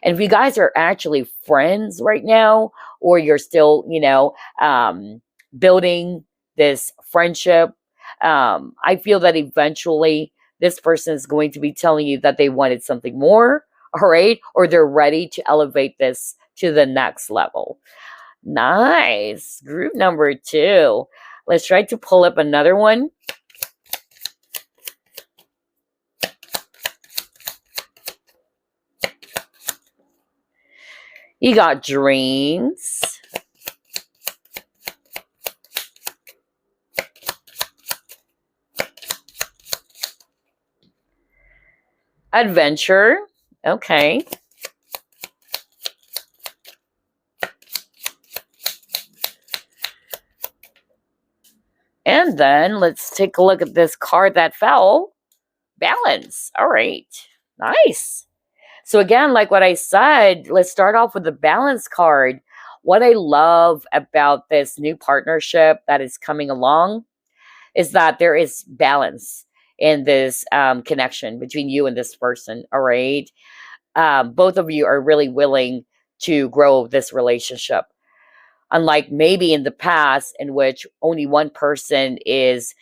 And if you guys are actually friends right now, or you're still, building this friendship, I feel that eventually this person is going to be telling you that they wanted something more, all right? Or they're ready to elevate this to the next level. Nice. Group number 2. Let's try to pull up another one. You got dreams. Adventure. Okay. And then let's take a look at this card that fell. Balance. All right. Nice. So again, like what I said, let's start off with the balance card. What I love about this new partnership that is coming along is that there is balance in this connection between you and this person. All right. Both of you are really willing to grow this relationship. Unlike maybe in the past, in which only one person is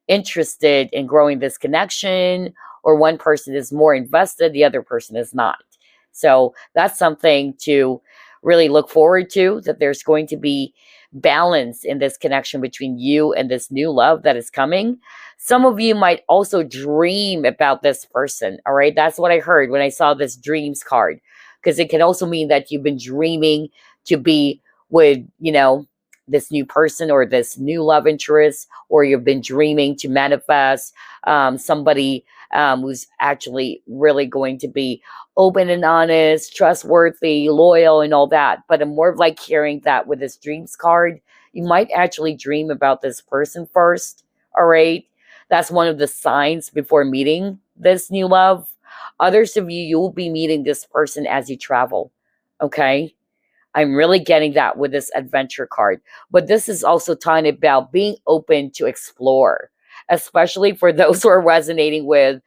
interested in growing this connection, or one person is more invested, the other person is not. So that's something to really look forward to, that there's going to be balance in this connection between you and this new love that is coming. Some of you might also dream about this person. All right. That's what I heard when I saw this dreams card, because it can also mean that you've been dreaming to be with, this new person or this new love interest, or you've been dreaming to manifest somebody who's actually really going to be open and honest, trustworthy, loyal, and all that. But I'm more of like hearing that with this dreams card, you might actually dream about this person first. All right. That's one of the signs before meeting this new love. Others of you, you'll be meeting this person as you travel. Okay. I'm really getting that with this adventure card. But this is also talking about being open to explore, especially for those who are resonating with,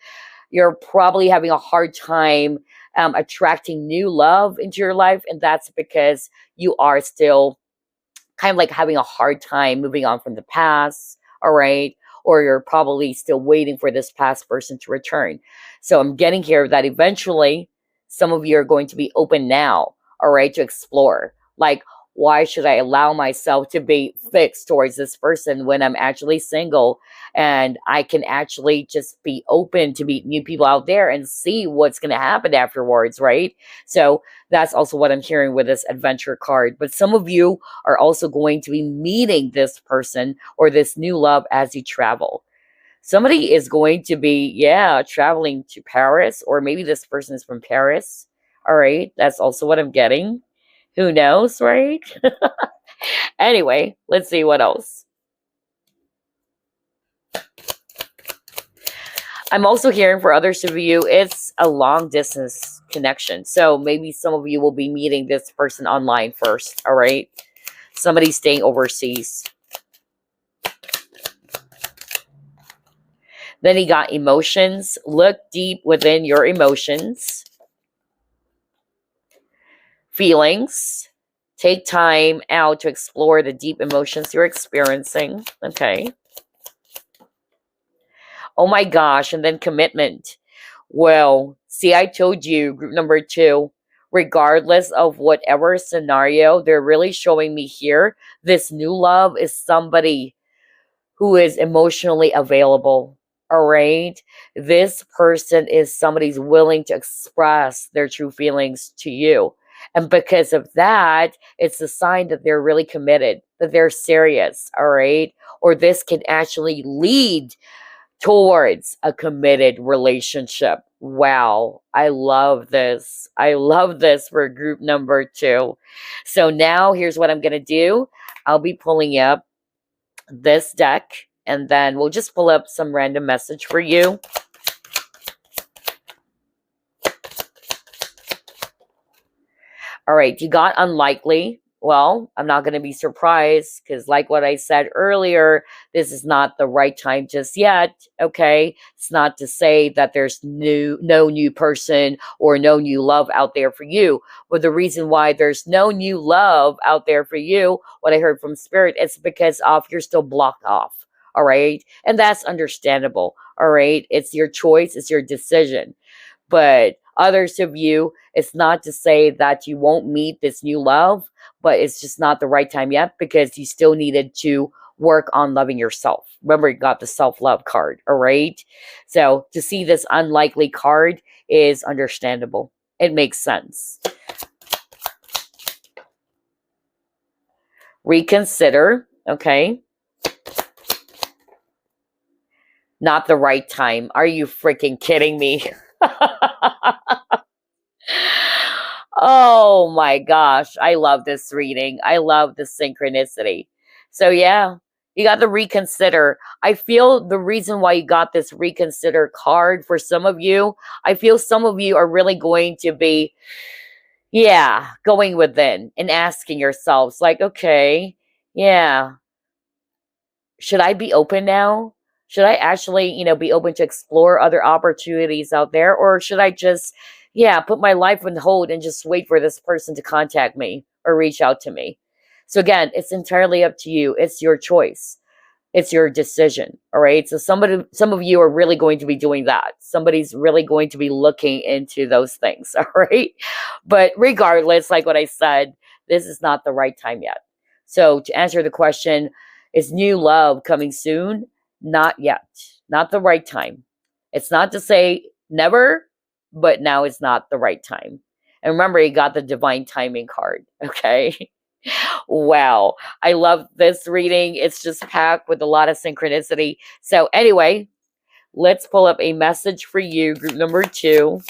you're probably having a hard time attracting new love into your life. And that's because you are still kind of like having a hard time moving on from the past. All right. Or you're probably still waiting for this past person to return. So I'm getting here that eventually some of you are going to be open now, all right, to explore. Like, Why should I allow myself to be fixed towards this person when I'm actually single and I can actually just be open to meet new people out there and see what's going to happen afterwards, right? So that's also what I'm hearing with this adventure card. But some of you are also going to be meeting this person or this new love as you travel. Somebody is going to be, yeah, traveling to Paris, or maybe this person is from Paris. All right, that's also what I'm getting. Who knows, right? Anyway, let's see what else. I'm also hearing for others of you, it's a long distance connection. So maybe some of you will be meeting this person online first. All right. Somebody staying overseas. Then he got emotions. Look deep within your emotions. Feelings. Take time out to explore the deep emotions you're experiencing. Okay. Oh my gosh. And then commitment. Well, see, I told you, group number 2, regardless of whatever scenario, they're really showing me here, this new love is somebody who is emotionally available. All right. This person is somebody who's willing to express their true feelings to you. And because of that, it's a sign that they're really committed, that they're serious. All right. Or this can actually lead towards a committed relationship. Wow, I love this. I love this for group number 2. So now here's what I'm going to do. I'll be pulling up this deck, and then we'll just pull up some random message for you. All right, you got unlikely. Well, I'm not going to be surprised because, like what I said earlier, this is not the right time just yet. Okay, it's not to say that there's no new person or no new love out there for you. But the reason why there's no new love out there for you, what I heard from Spirit, it's because of you're still blocked off. All right, and that's understandable. All right, it's your choice, it's your decision. But others of you, it's not to say that you won't meet this new love, but it's just not the right time yet because you still needed to work on loving yourself. Remember, you got the self-love card, all right? So to see this unlikely card is understandable. It makes sense. Reconsider, okay? Not the right time. Are you freaking kidding me? Oh my gosh, I love this reading. I love the synchronicity. So yeah, you got the reconsider. I feel the reason why you got this reconsider card for some of you, I feel some of you are really going to be, yeah, going within and asking yourselves like, okay, yeah, should I be open now? Should I actually, be open to explore other opportunities out there? Or should I just, yeah, put my life on hold and just wait for this person to contact me or reach out to me? So again, it's entirely up to you. It's your choice. It's your decision. All right. So some of you are really going to be doing that. Somebody's really going to be looking into those things. All right. But regardless, like what I said, this is not the right time yet. So to answer the question, is new love coming soon? Not yet. Not the right time. It's not to say never, but now is not the right time. And remember, you got the divine timing card. Okay. Wow. I love this reading. It's just packed with a lot of synchronicity. So anyway, let's pull up a message for you, group number 2.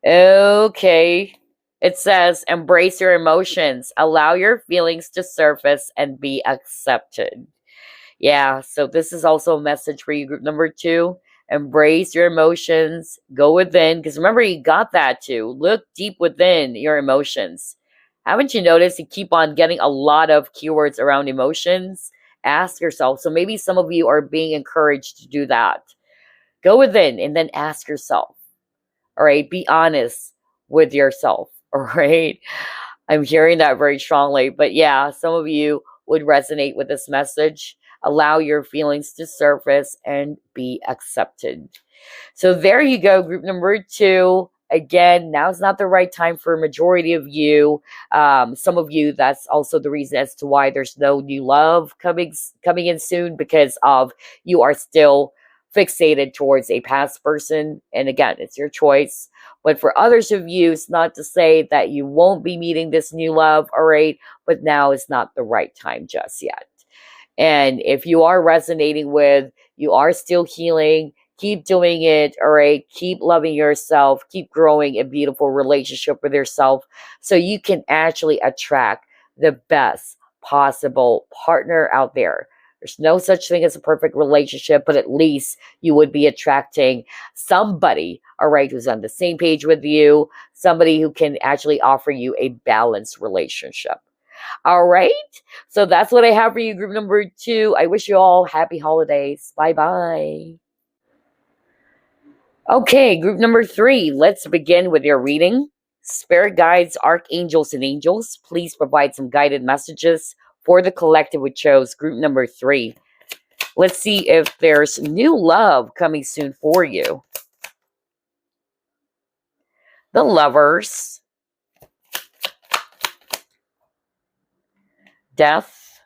Okay. It says, embrace your emotions, allow your feelings to surface and be accepted. Yeah, so this is also a message for you, group number 2. Embrace your emotions, go within, because remember, you got that too. Look deep within your emotions. Haven't you noticed you keep on getting a lot of keywords around emotions? Ask yourself. So maybe some of you are being encouraged to do that. Go within and then ask yourself. All right, be honest with yourself. All right. I'm hearing that very strongly. But yeah, some of you would resonate with this message. Allow your feelings to surface and be accepted. So there you go, group number 2. Again, now's not the right time for a majority of you. Some of you, that's also the reason as to why there's no new love coming in soon, because of you are still fixated towards a past person. And again, it's your choice. But for others of you, it's not to say that you won't be meeting this new love, all right? But now is not the right time just yet. And if you are resonating with, you are still healing, keep doing it. All right. Keep loving yourself, keep growing a beautiful relationship with yourself so you can actually attract the best possible partner out there. There's no such thing as a perfect relationship, but at least you would be attracting somebody, all right, who's on the same page with you, somebody who can actually offer you a balanced relationship. All right. So that's what I have for you, group number 2. I wish you all happy holidays. Bye bye. Okay, group number 3. Let's begin with your reading. Spirit guides, archangels, and angels, please provide some guided messages for the collective we chose, group number 3. Let's see if there's new love coming soon for you. The Lovers, Death,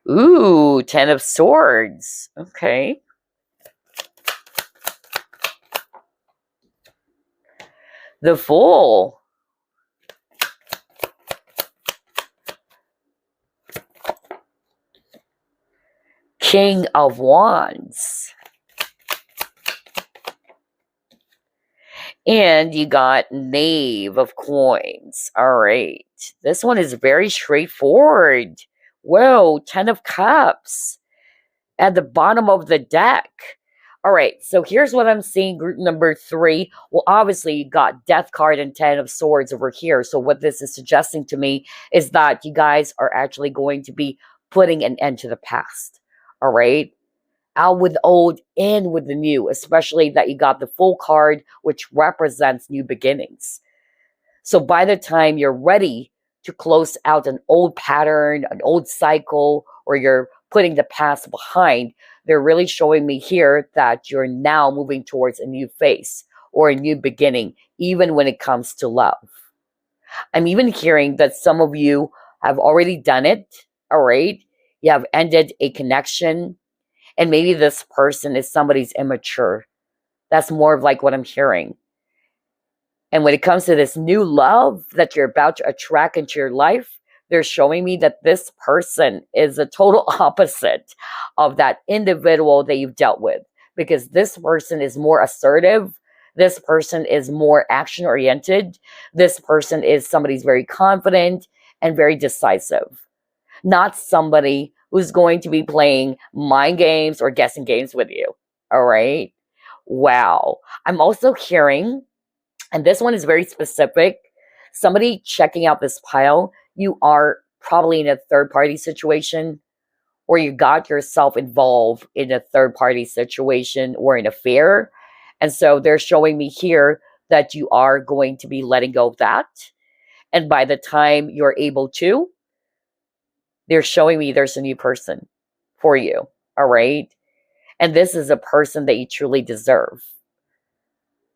ooh, 10 of Swords. Okay. The Fool. King of Wands. And you got Knave of Coins. All right. This one is very straightforward. Whoa, 10 of Cups at the bottom of the deck. All right, so here's what I'm seeing, group number 3. Well, obviously, you got Death card and 10 of Swords over here. So what this is suggesting to me is that you guys are actually going to be putting an end to the past. All right? Out with the old, in with the new, especially that you got the Fool card, which represents new beginnings. So by the time you're ready to close out an old pattern, an old cycle, or you're putting the past behind, they're really showing me here that you're now moving towards a new phase or a new beginning, even when it comes to love. I'm even hearing that some of you have already done it, all right? You have ended a connection, and maybe this person is somebody's immature. That's more of like what I'm hearing. And when it comes to this new love that you're about to attract into your life, they're showing me that this person is a total opposite of that individual that you've dealt with. Because this person is more assertive. This person is more action oriented. This person is somebody who's very confident and very decisive. Not somebody who's going to be playing mind games or guessing games with you. All right. Wow. I'm also hearing, and this one is very specific, somebody checking out this pile, you are probably in a third party situation, or you got yourself involved in a third party situation or an affair. And so they're showing me here that you are going to be letting go of that. And by the time you're able to, they're showing me there's a new person for you. All right. And this is a person that you truly deserve.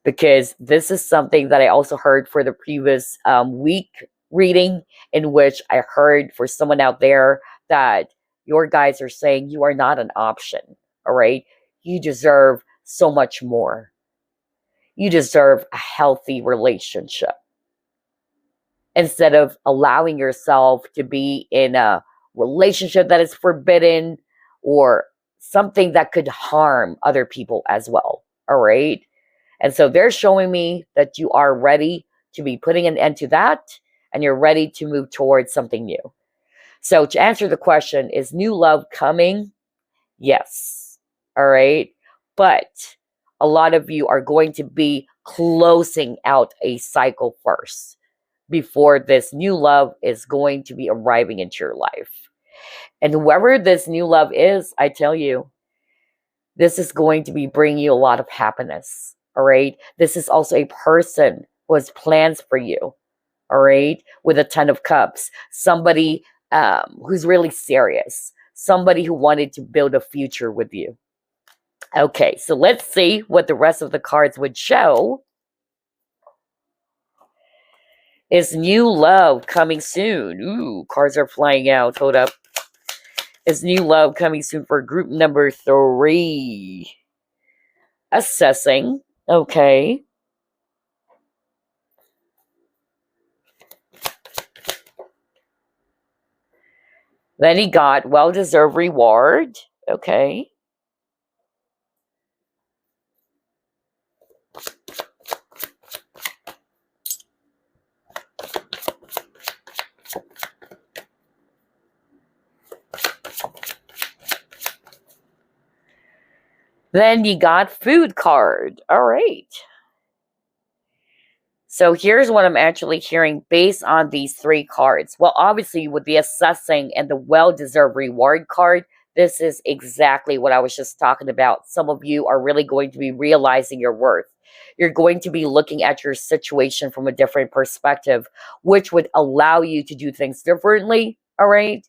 Because this is something that I also heard for the previous week reading, in which I heard for someone out there that your guys are saying you are not an option. All right. You deserve so much more. You deserve a healthy relationship. Instead of allowing yourself to be in a relationship that is forbidden or something that could harm other people as well. All right. And so they're showing me that you are ready to be putting an end to that, and you're ready to move towards something new. So to answer the question, is new love coming? Yes. All right. But a lot of you are going to be closing out a cycle first before this new love is going to be arriving into your life. And whoever this new love is, I tell you, this is going to be bringing you a lot of happiness. All right. This is also a person who has plans for you. All right. With a 10 of Cups. Somebody who's really serious. Somebody who wanted to build a future with you. Okay, so let's see what the rest of the cards would show. Is new love coming soon? Ooh, cards are flying out. Hold up. Is new love coming soon for group number 3? Assessing. Okay. Then he got well-deserved reward. Okay. Then you got food card. All right. So here's what I'm actually hearing based on these 3 cards. Well, obviously, with the assessing and the well-deserved reward card, this is exactly what I was just talking about. Some of you are really going to be realizing your worth. You're going to be looking at your situation from a different perspective, which would allow you to do things differently. All right.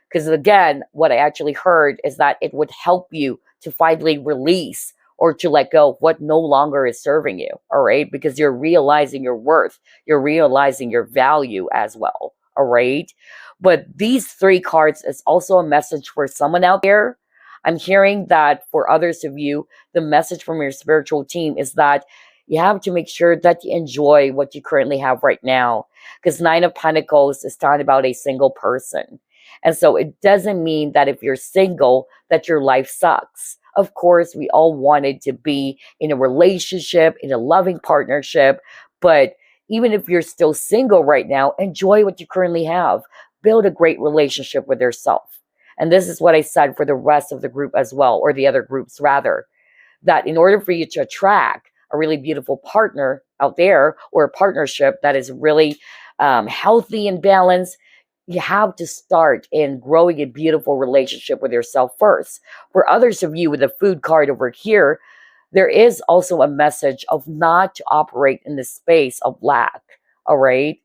Because again, what I actually heard is that it would help you to finally release or to let go of what no longer is serving you. All right. Because you're realizing your worth, you're realizing your value as well. All right. But these 3 cards is also a message for someone out there. I'm hearing that for others of you, the message from your spiritual team is that you have to make sure that you enjoy what you currently have right now. Because 9 of Pentacles is talking about a single person. And so it doesn't mean that if you're single, that your life sucks. Of course, we all wanted to be in a relationship, in a loving partnership. But even if you're still single right now, enjoy what you currently have. Build a great relationship with yourself. And this is what I said for the rest of the group as well, or the other groups rather, that in order for you to attract a really beautiful partner out there, or a partnership that is really healthy and balanced, you have to start in growing a beautiful relationship with yourself first. For others of you with the food card over here, there is also a message of not to operate in the space of lack. All right.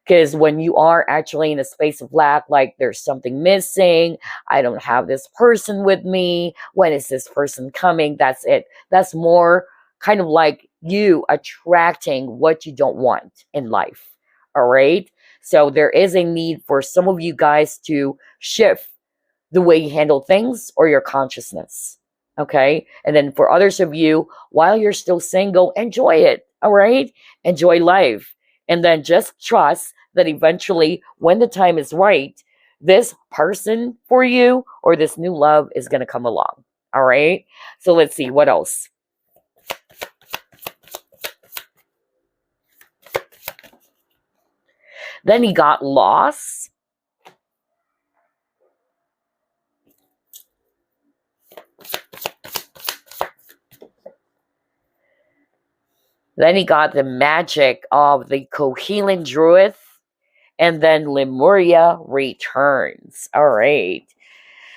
Because when you are actually in a space of lack, like there's something missing, I don't have this person with me, when is this person coming? That's it. That's more kind of like you attracting what you don't want in life. All right. So there is a need for some of you guys to shift the way you handle things or your consciousness. Okay. And then for others of you, while you're still single, enjoy it. All right. Enjoy life. And then just trust that eventually, when the time is right, this person for you or this new love is going to come along. All right. So let's see what else. Then he got lost. Then he got the magic of the Kohelan Druid. And then Lemuria returns. All right.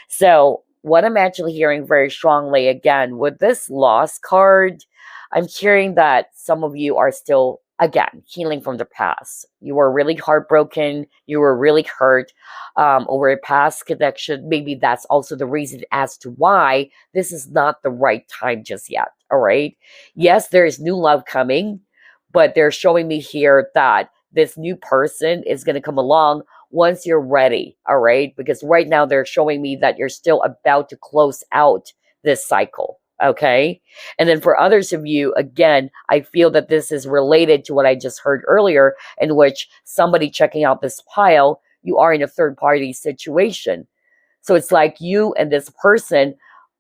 So what I'm actually hearing very strongly again with this lost card, I'm hearing that some of you are still, again, healing from the past. You were really heartbroken. You were really hurt over a past connection. Maybe that's also the reason as to why this is not the right time just yet. All right. Yes, there is new love coming, but they're showing me here that this new person is going to come along once you're ready, all right? Because right now they're showing me that you're still about to close out this cycle, okay? And then for others of you, again, I feel that this is related to what I just heard earlier, in which somebody checking out this pile, you are in a third-party situation. So it's like you and this person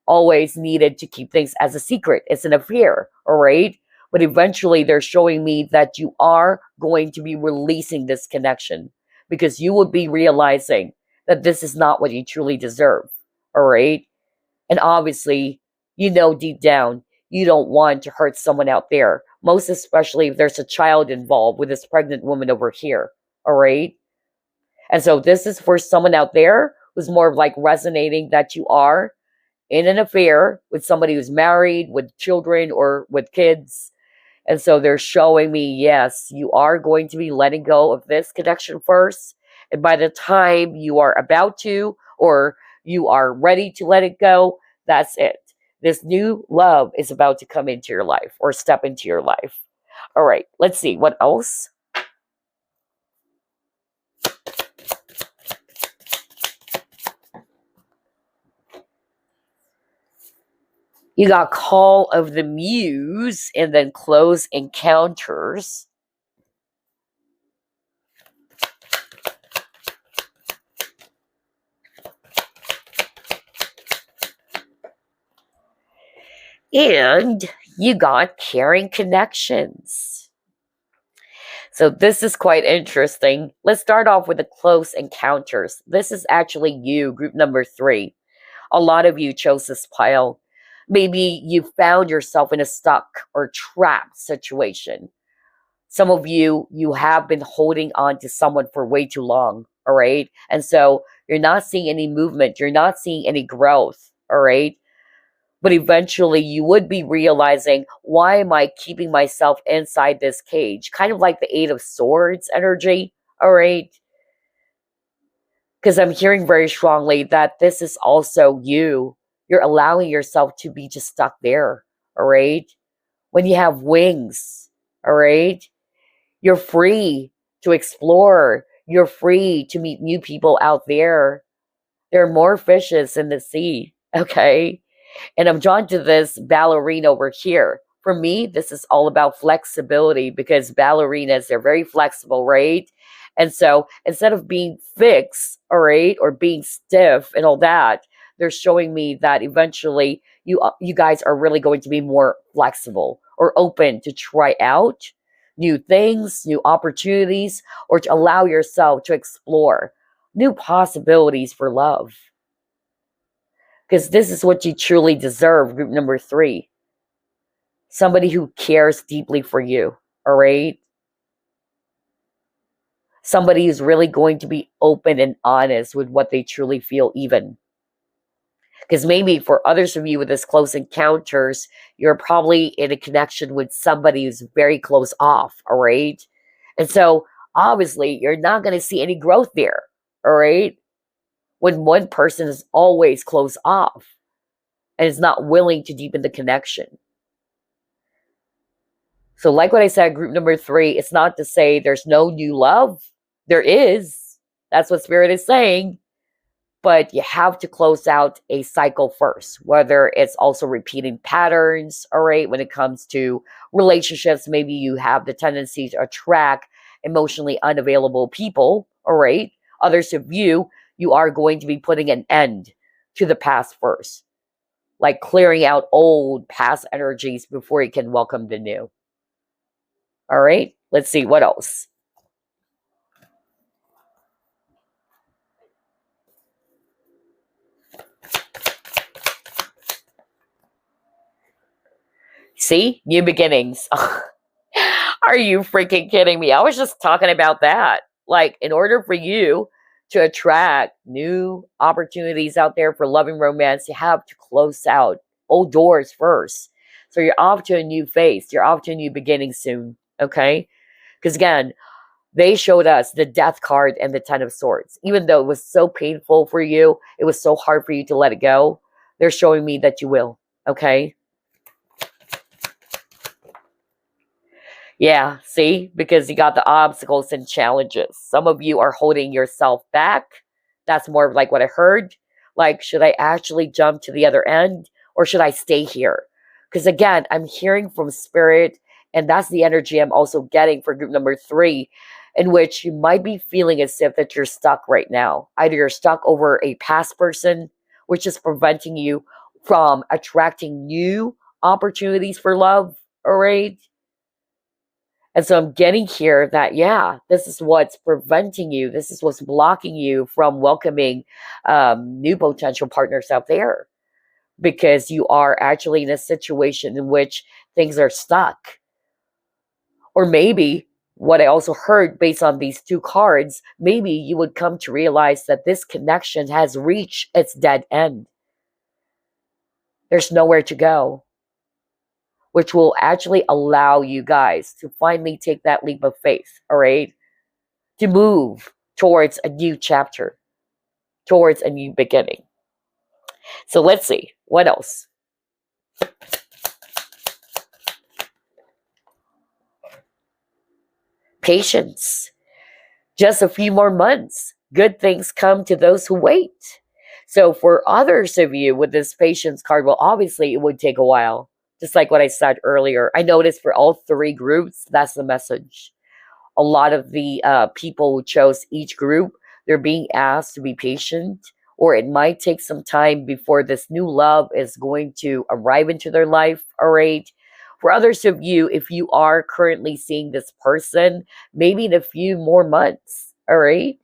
always needed to keep things as a secret. It's an affair, all right? But eventually they're showing me that you are going to be releasing this connection because you will be realizing that this is not what you truly deserve. All right. And obviously, you know, deep down, you don't want to hurt someone out there, most especially if there's a child involved with this pregnant woman over here. All right. And so this is for someone out there who's more of like resonating that you are in an affair with somebody who's married, with children, or with kids. And so they're showing me, yes, you are going to be letting go of this connection first. And by the time you are about to, or you are ready to let it go, that's it. This new love is about to come into your life or step into your life. All right, let's see what else. You got Call of the Muse and then Close Encounters. And you got Caring Connections. So this is quite interesting. Let's start off with the Close Encounters. This is actually you, group number 3. A lot of you chose this pile. Maybe you found yourself in a stuck or trapped situation. Some of you have been holding on to someone for way too long, all right? And so you're not seeing any movement, you're not seeing any growth, all right? But eventually you would be realizing, why am I keeping myself inside this cage? Kind of like the Eight of Swords energy, all right? Because I'm hearing very strongly that this is also you. You're allowing yourself to be just stuck there, all right? When you have wings, all right? You're free to explore. You're free to meet new people out there. There are more fishes in the sea, okay? And I'm drawn to this ballerina over here. For me, this is all about flexibility because ballerinas, they're very flexible, right? And so instead of being fixed, all right, or being stiff and all that, they're showing me that eventually you guys are really going to be more flexible or open to try out new things, new opportunities, or to allow yourself to explore new possibilities for love. Because this is what you truly deserve, group number 3. Somebody who cares deeply for you, all right? Somebody who's really going to be open and honest with what they truly feel, even. Because maybe for others of you with this close encounters, you're probably in a connection with somebody who's very close off, all right? And so obviously you're not going to see any growth there, all right? When one person is always close off and is not willing to deepen the connection. So like what I said, group number 3, it's not to say there's no new love. There is. That's what Spirit is saying. But you have to close out a cycle first, whether it's also repeating patterns, all right, when it comes to relationships. Maybe you have the tendency to attract emotionally unavailable people, all right? Others of you are going to be putting an end to the past first, like clearing out old past energies before you can welcome the new. All right, let's see what else. See, new beginnings. Are you freaking kidding me? I was just talking about that. Like, in order for you to attract new opportunities out there for loving romance, you have to close out old doors first. So you're off to a new phase. You're off to a new beginning soon. Okay? Because again, they showed us the Death card and the Ten of Swords. Even though it was so painful for you, it was so hard for you to let it go, they're showing me that you will. Okay? Yeah, see? Because you got the obstacles and challenges. Some of you are holding yourself back. That's more like what I heard. Like, should I actually jump to the other end or should I stay here? Because again, I'm hearing from Spirit, and that's the energy I'm also getting for group number 3, in which you might be feeling as if that you're stuck right now. Either you're stuck over a past person, which is preventing you from attracting new opportunities for love, all right? And so I'm getting here that, yeah, this is what's preventing you. This is what's blocking you from welcoming new potential partners out there, because you are actually in a situation in which things are stuck. Or maybe what I also heard based on these 2 cards, maybe you would come to realize that this connection has reached its dead end. There's nowhere to go, which will actually allow you guys to finally take that leap of faith, all right? To move towards a new chapter, towards a new beginning. So let's see, what else? Patience. Just a few more months. Good things come to those who wait. So for others of you with this patience card, well, obviously it would take a while. Just like what I said earlier. I noticed for all three groups, that's the message. A lot of the people who chose each group, they're being asked to be patient, or it might take some time before this new love is going to arrive into their life. All right. For others of you, if you are currently seeing this person, maybe in a few more months. All right.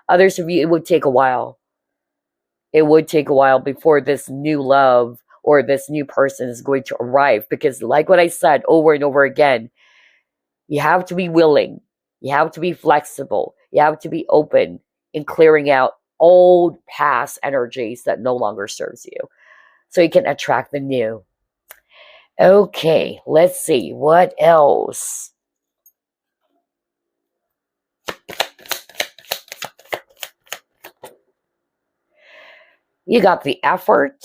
Others of you, it would take a while. It would take a while before this new love or this new person is going to arrive. Because, like what I said over and over again, you have to be willing. You have to be flexible. You have to be open in clearing out old past energies that no longer serves you so you can attract the new. Okay, let's see. What else? You got the effort.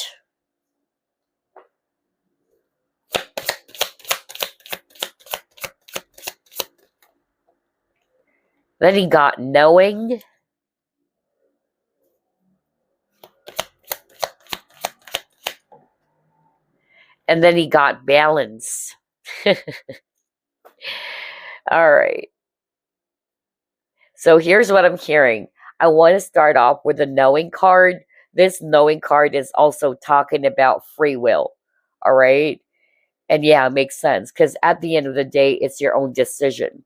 Then he got knowing. And then he got balance. All right. So here's what I'm hearing. I want to start off with the knowing card. This knowing card is also talking about free will. All right. And yeah, it makes sense because at the end of the day, it's your own decision.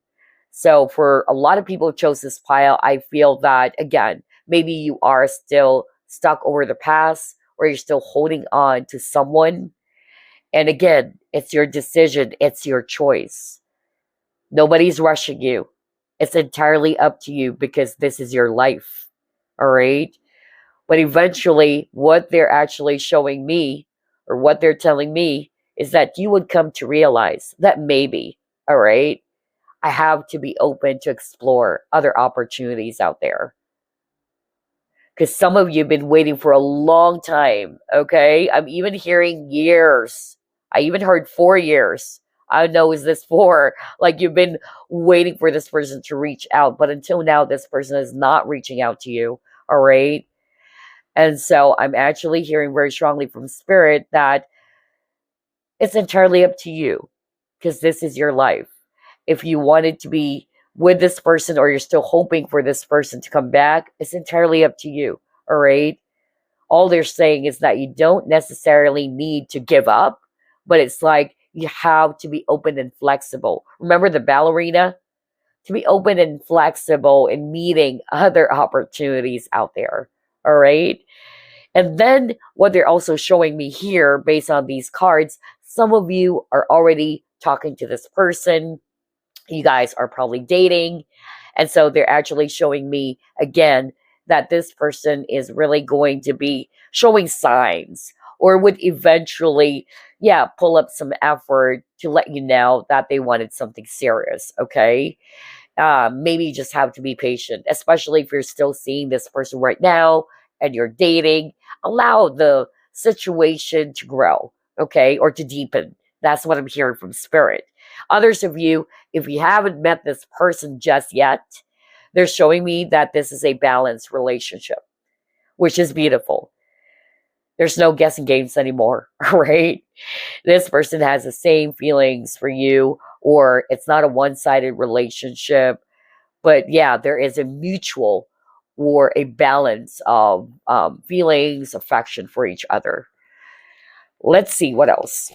So for a lot of people who chose this pile, I feel that, again, maybe you are still stuck over the past or you're still holding on to someone. And again, it's your decision. It's your choice. Nobody's rushing you. It's entirely up to you because this is your life. All right. But eventually, what they're actually showing me or what they're telling me is that you would come to realize that maybe, all right, I have to be open to explore other opportunities out there. Because some of you have been waiting for a long time, okay? I'm even hearing years. I even heard 4 years. I don't know, is this for? Like you've been waiting for this person to reach out, but until now, this person is not reaching out to you, all right? And so I'm actually hearing very strongly from spirit that it's entirely up to you because this is your life. If you wanted to be with this person or you're still hoping for this person to come back, it's entirely up to you. All right. All they're saying is that you don't necessarily need to give up, but it's like you have to be open and flexible. Remember the ballerina? To be open and flexible in meeting other opportunities out there. All right. And then what they're also showing me here, based on these cards, some of you are already talking to this person. You guys are probably dating. And so they're actually showing me again that this person is really going to be showing signs or would eventually, yeah, pull up some effort to let you know that they wanted something serious. Okay. Maybe you just have to be patient, especially if you're still seeing this person right now and you're dating. Allow the situation to grow, okay, or to deepen. That's what I'm hearing from spirit. Others of you, if you haven't met this person just yet, they're showing me that this is a balanced relationship, which is beautiful. There's no guessing games anymore, right? This person has the same feelings for you, or it's not a one-sided relationship. But yeah, there is a mutual or a balance of feelings, affection for each other. Let's see what else.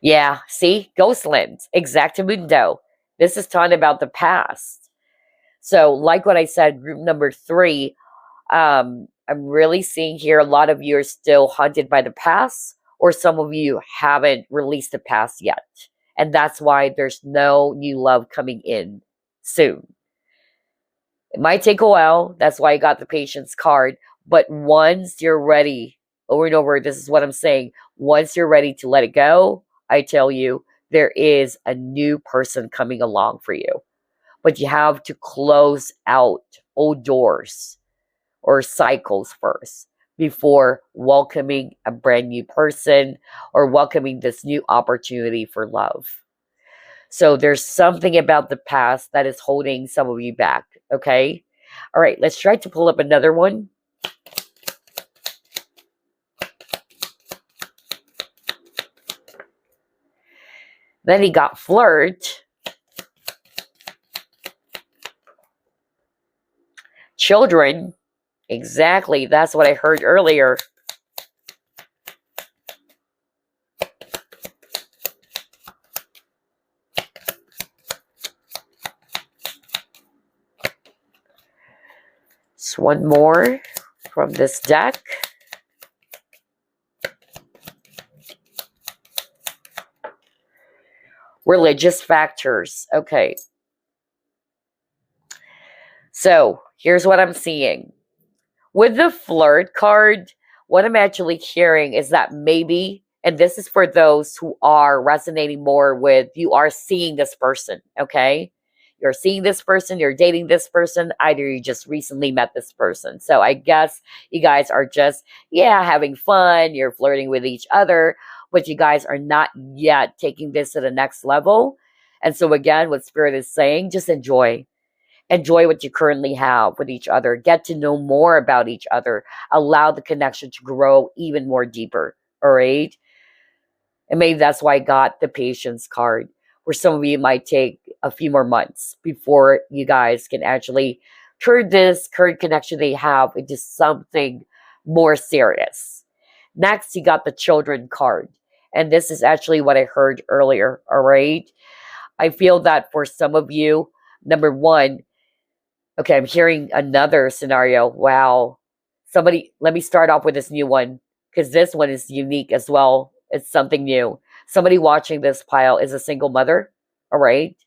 Yeah, see, Ghostland, Exactamundo. This is talking about the past. So, like what I said, group number 3, I'm really seeing here a lot of you are still haunted by the past, or some of you haven't released the past yet. And that's why there's no new love coming in soon. It might take a while. That's why I got the patience card. But once you're ready, over and over, this is what I'm saying. Once you're ready to let it go, I tell you, there is a new person coming along for you. but you have to close out old doors or cycles first before welcoming a brand new person or welcoming this new opportunity for love. So there's something about the past that is holding some of you back, okay? All right, let's try to pull up another one. Then he got flirt, children. Exactly, that's what I heard earlier. Just one more from this deck. Religious factors. Okay. So here's what I'm seeing. With the flirt card, what I'm actually hearing is that maybe, and this is for those who are resonating more with, you are seeing this person, okay? You're seeing this person, you're dating this person, either you just recently met this person. So I guess you guys are just, having fun, you're flirting with each other, but you guys are not yet taking this to the next level. And so again, what Spirit is saying, just enjoy. Enjoy what you currently have with each other. Get to know more about each other. Allow the connection to grow even more deeper. All right. And maybe that's why I got the patience card, where some of you might take a few more months before you guys can actually turn this current connection they have into something more serious. Next, you got the children card. And this is actually what I heard earlier. All right. I feel that for some of you, number one, okay, I'm hearing another scenario. Wow. Somebody, let me start off with this new one because this one is unique as well. It's something new. Somebody watching this pile is a single mother. All right.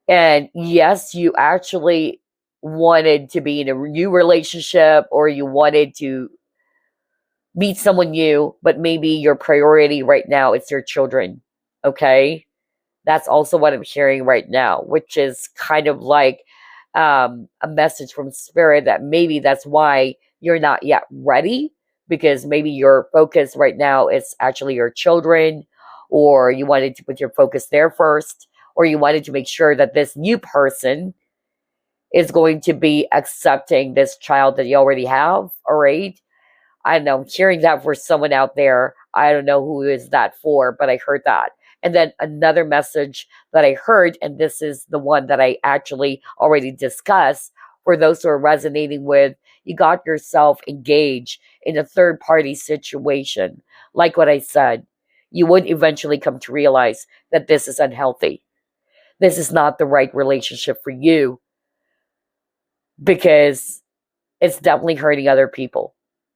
And yes, you actually wanted to be in a new relationship or you wanted to meet someone new, but maybe your priority right now is your children. Okay. That's also what I'm hearing right now, which is kind of like a message from Spirit that maybe that's why you're not yet ready, because maybe your focus right now is actually your children, or you wanted to put your focus there first, or you wanted to make sure that this new person is going to be accepting this child that you already have. All right. I don't know. I'm hearing that for someone out there. I don't know who is that for, but I heard that. And then another message that I heard, and this is the one that I actually already discussed, for those who are resonating with, you got yourself engaged in a third party situation. Like what I said, you would eventually come to realize that this is unhealthy. This is not the right relationship for you because it's definitely hurting other people.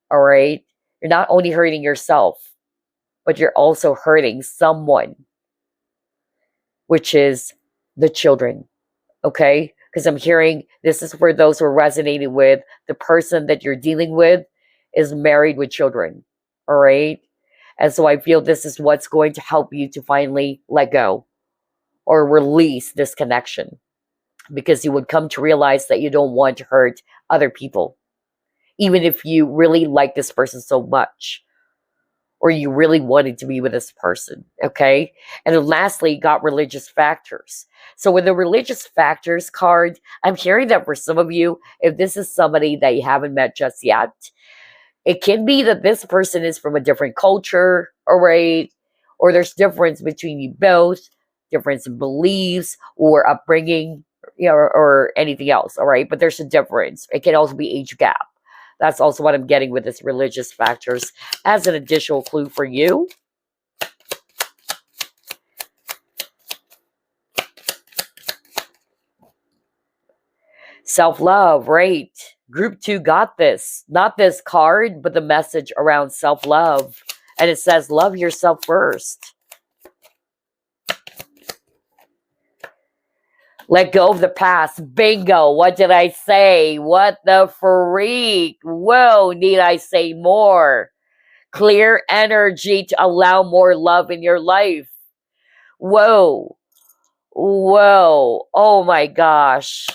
All right. You're not only hurting yourself, but you're also hurting someone, which is the children. Okay. Because I'm hearing this is for those who are resonating with, the person that you're dealing with is married with children. All right. And so I feel this is what's going to help you to finally let go or release this connection, because you would come to realize that you don't want to hurt other people, even if you really like this person so much, or you really wanted to be with this person, okay? And then lastly, got religious factors. So with the religious factors card, I'm hearing that for some of you, if this is somebody that you haven't met just yet, it can be that this person is from a different culture, all right? Or there's difference between you both, difference in beliefs or upbringing, or anything else, all right? But there's a difference. It can also be age gap. That's also what I'm getting with this religious factors as an additional clue for you. Self-love, right? Group 2 got this. Not this card, but the message around self-love. And it says, love yourself first. Let go of the past. Bingo. What did I say? What the freak? Whoa, need I say more? Clear energy to allow more love in your life. Whoa. Whoa. Oh my gosh.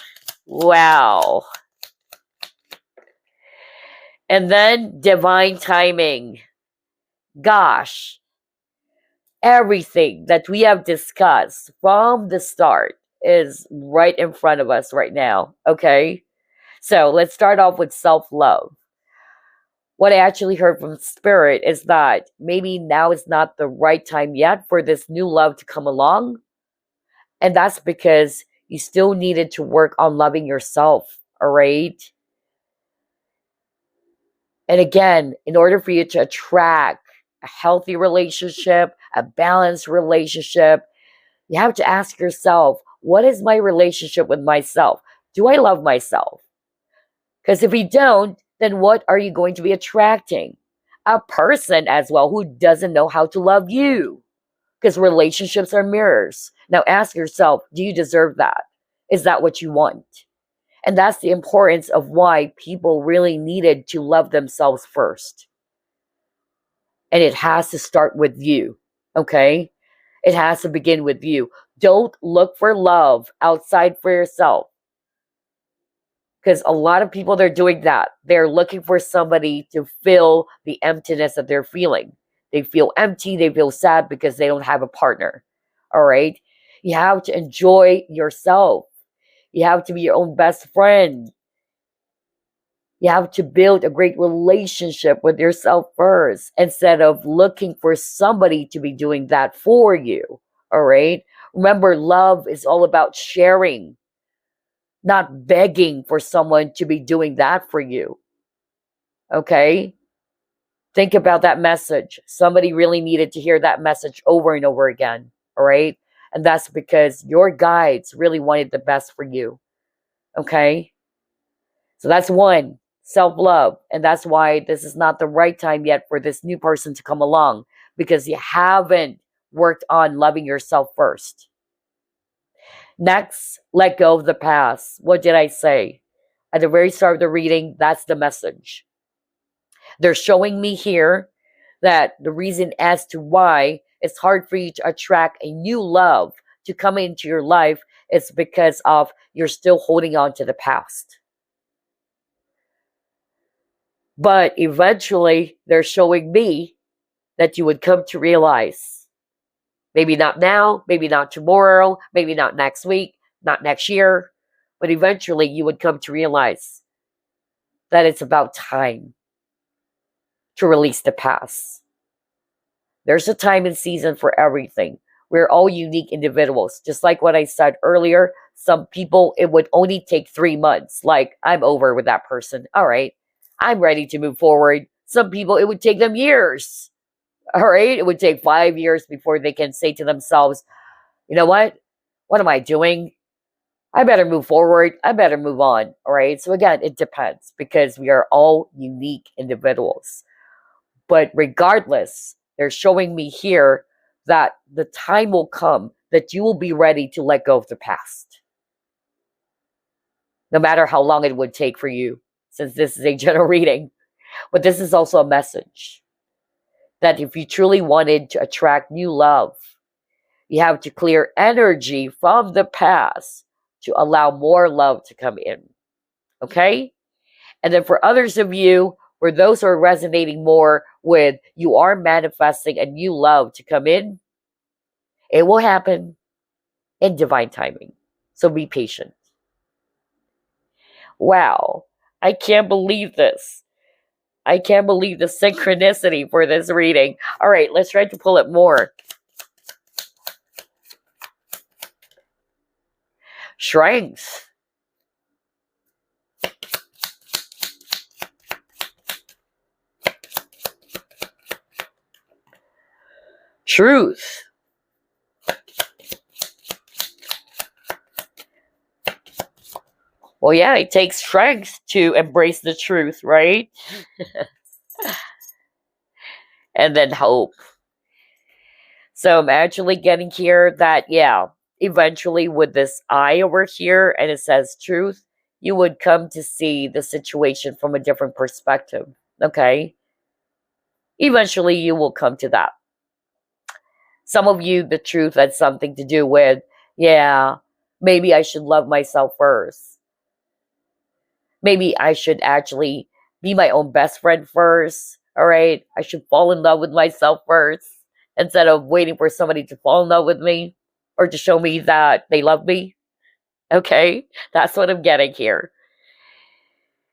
Wow. And then divine timing. Gosh. Everything that we have discussed from the start is right in front of us right now. Okay. So let's start off with self love. What I actually heard from Spirit is that maybe now is not the right time yet for this new love to come along. And that's because you still needed to work on loving yourself. All right. And again, in order for you to attract a healthy relationship, a balanced relationship, you have to ask yourself, what is my relationship with myself? Do I love myself? Because if you don't, then what are you going to be attracting? A person as well who doesn't know how to love you. Because relationships are mirrors. Now ask yourself, do you deserve that? Is that what you want? And that's the importance of why people really needed to love themselves first. And it has to start with you, okay? It has to begin with you. Don't look for love outside for yourself. Because a lot of people, they're doing that. They're looking for somebody to fill the emptiness that they're feeling. They feel empty, they feel sad because they don't have a partner. All right? You have to enjoy yourself. You have to be your own best friend. You have to build a great relationship with yourself first instead of looking for somebody to be doing that for you. All right? Remember, love is all about sharing, not begging for someone to be doing that for you. Okay? Think about that message. Somebody really needed to hear that message over and over again. All right? And that's because your guides really wanted the best for you. Okay? So that's one, self-love. And that's why this is not the right time yet for this new person to come along, because you haven't worked on loving yourself first. Next, let go of the past. What did I say? At the very start of the reading, that's the message. They're showing me here that the reason as to why it's hard for you to attract a new love to come into your life is because of you're still holding on to the past. But eventually, they're showing me that you would come to realize, maybe not now, maybe not tomorrow, maybe not next week, not next year, but eventually you would come to realize that it's about time to release the past. There's a time and season for everything. We're all unique individuals. Just like what I said earlier, some people, it would only take 3 months. Like, I'm over with that person. All right, I'm ready to move forward. Some people, it would take them years. All right, it would take 5 years before they can say to themselves, you know what? What am I doing? I better move forward. I better move on. All right. So again, it depends because we are all unique individuals. But regardless, they're showing me here that the time will come that you will be ready to let go of the past. No matter how long it would take for you, since this is a general reading. But this is also a message that if you truly wanted to attract new love, you have to clear energy from the past to allow more love to come in. Okay? And then for others of you, for those who are resonating more with you are manifesting a new love to come in, it will happen in divine timing. So be patient. Wow. I can't believe this. I can't believe the synchronicity for this reading. All right, let's try to pull it more. Strength. Truth. Well, yeah, it takes strength to embrace the truth, right? And then hope. So I'm actually getting here that, yeah, eventually with this eye over here and it says truth, you would come to see the situation from a different perspective. Okay? Eventually you will come to that. Some of you, the truth had something to do with, Yeah, maybe I should love myself first. Maybe I should actually be my own best friend first. All right. I should fall in love with myself first instead of waiting for somebody to fall in love with me or to show me that they love me. Okay. That's what I'm getting here.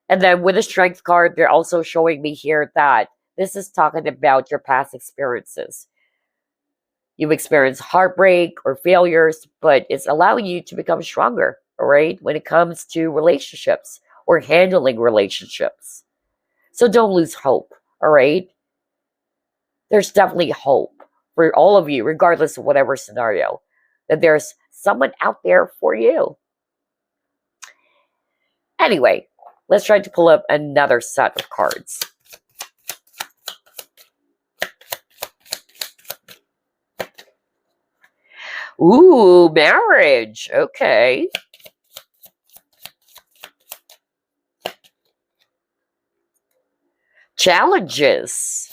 And then with the strength card, they're also showing me here that this is talking about your past experiences. You've experienced heartbreak or failures, but it's allowing you to become stronger, all right, when it comes to relationships or handling relationships. So don't lose hope, all right? There's definitely hope for all of you, regardless of whatever scenario, that there's someone out there for you. Anyway, let's try to pull up another set of cards. Ooh, marriage. Okay. Challenges.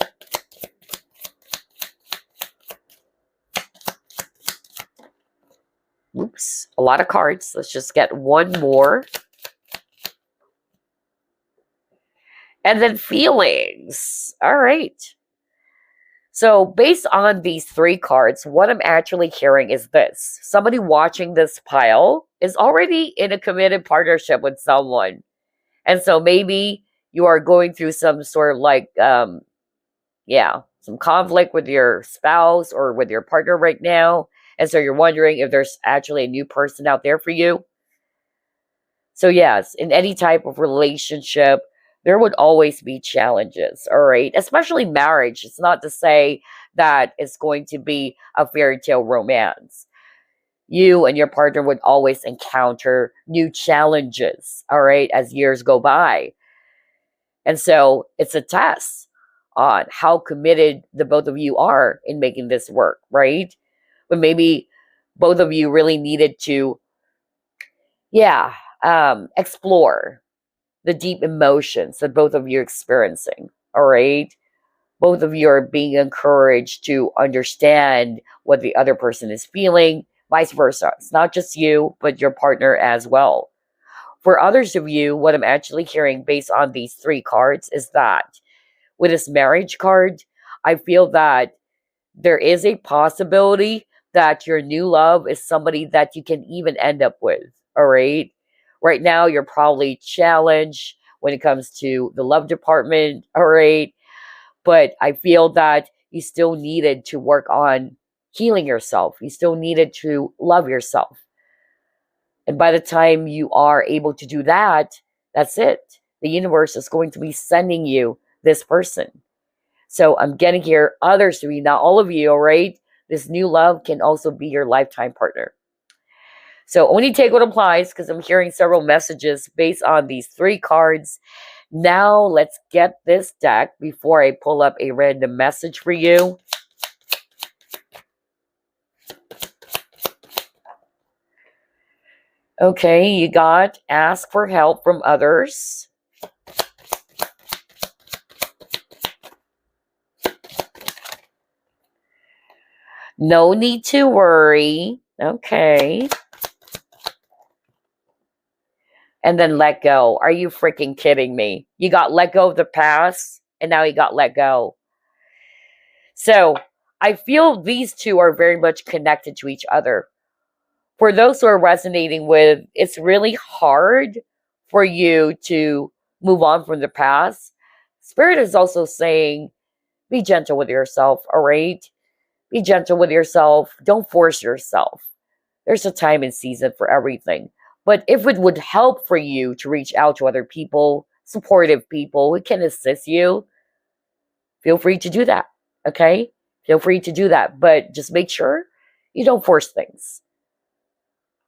Oops, a lot of cards. Let's just get one more. And then feelings. All right. So based on these three cards, what I'm actually hearing is this. Somebody watching this pile is already in a committed partnership with someone. And so maybe you are going through some sort of like, some conflict with your spouse or with your partner right now. And so you're wondering if there's actually a new person out there for you. So yes, in any type of relationship, there would always be challenges, all right? Especially marriage. It's not to say that it's going to be a fairy tale romance. You and your partner would always encounter new challenges, all right, as years go by. And so it's a test on how committed the both of you are in making this work, right? But maybe both of you really needed to, explore the deep emotions that both of you are experiencing. All right. Both of you are being encouraged to understand what the other person is feeling, vice versa. It's not just you, but your partner as well. For others of you, what I'm actually hearing based on these three cards is that with this marriage card, I feel that there is a possibility that your new love is somebody that you can even end up with. All right. Right now, you're probably challenged when it comes to the love department. All right. But I feel that you still needed to work on healing yourself. You still needed to love yourself. And by the time you are able to do that, that's it. The universe is going to be sending you this person. So I'm getting here others of you, not all of you, all right? This new love can also be your lifetime partner. So only take what applies because I'm hearing several messages based on these three cards. Now let's get this deck before I pull up a random message for you. Okay, you got ask for help from others. No need to worry. Okay. And then let go. Are you freaking kidding me? You got let go of the past and now you got let go. So I feel these two are very much connected to each other. For those who are resonating with, it's really hard for you to move on from the past. Spirit is also saying, be gentle with yourself, all right? Be gentle with yourself. Don't force yourself. There's a time and season for everything. But if it would help for you to reach out to other people, supportive people who can assist you, feel free to do that. Okay? Feel free to do that. But just make sure you don't force things.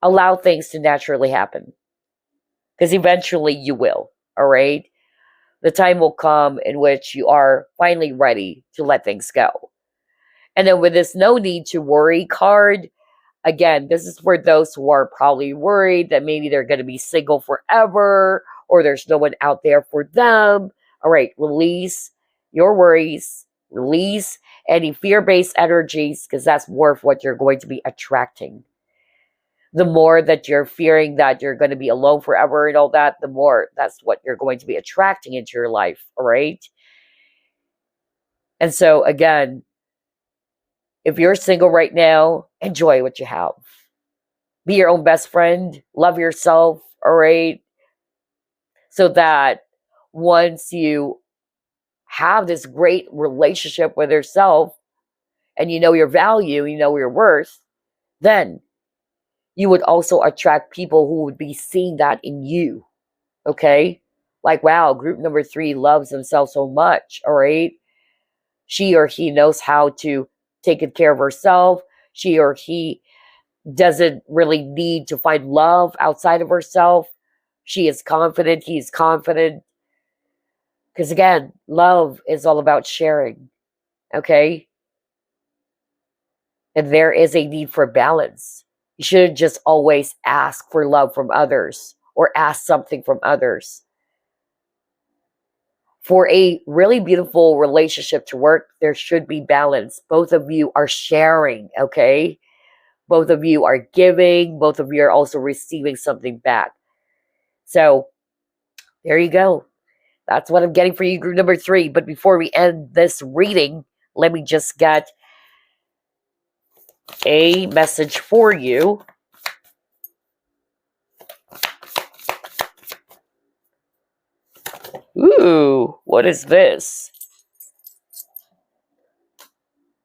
Allow things to naturally happen. Because eventually you will. All right? The time will come in which you are finally ready to let things go. And then with this no need to worry card, again, this is for those who are probably worried that maybe they're going to be single forever or there's no one out there for them. All right, release your worries, release any fear-based energies because that's more of what you're going to be attracting. the more that you're fearing that you're going to be alone forever and all that, the more that's what you're going to be attracting into your life. All right. And so, again, if you're single right now, enjoy what you have. Be your own best friend. Love yourself. All right. So that once you have this great relationship with yourself and you know your value, you know your worth, then you would also attract people who would be seeing that in you. Okay. Like, wow, group number 3 loves themselves so much. All right. She or he knows how to take good care of herself. She or he doesn't really need to find love outside of herself. She is confident. He's confident. Because again, love is all about sharing. Okay. And there is a need for balance. You shouldn't just always ask for love from others or ask something from others. For a really beautiful relationship to work, there should be balance. Both of you are sharing, okay? Both of you are giving. Both of you are also receiving something back. So, there you go. That's what I'm getting for you, group number 3. But before we end this reading, let me just get a message for you. Ooh, what is this?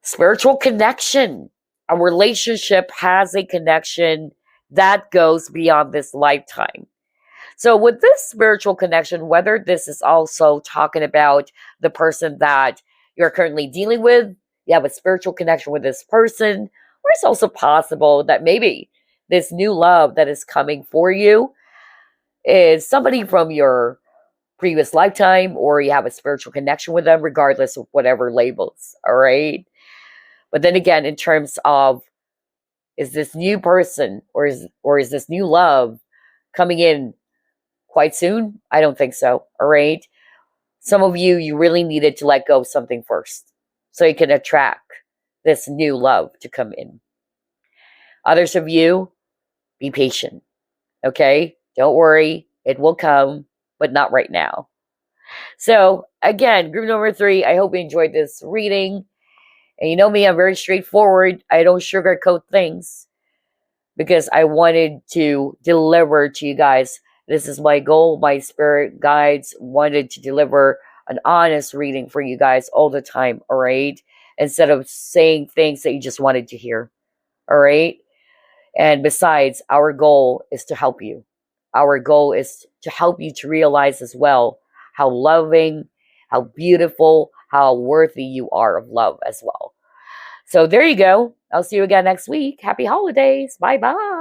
Spiritual connection. A relationship has a connection that goes beyond this lifetime. So with this spiritual connection, whether this is also talking about the person that you're currently dealing with, you have a spiritual connection with this person, or it's also possible that maybe this new love that is coming for you is somebody from your previous lifetime, or you have a spiritual connection with them, regardless of whatever labels. All right. But then again, in terms of, is this new person or is this new love coming in quite soon? I don't think so. All right. Some of you, you really needed to let go of something first so you can attract this new love to come in. Others of you, be patient. Okay. Don't worry. It will come, but not right now. So again, group number 3, I hope you enjoyed this reading. And you know me, I'm very straightforward. I don't sugarcoat things because I wanted to deliver to you guys. This is my goal. My spirit guides wanted to deliver an honest reading for you guys all the time, all right? Instead of saying things that you just wanted to hear, all right? And besides, our goal is to help you. Our goal is to help you to realize as well how loving, how beautiful, how worthy you are of love as well. So there you go. I'll see you again next week. Happy holidays. Bye-bye.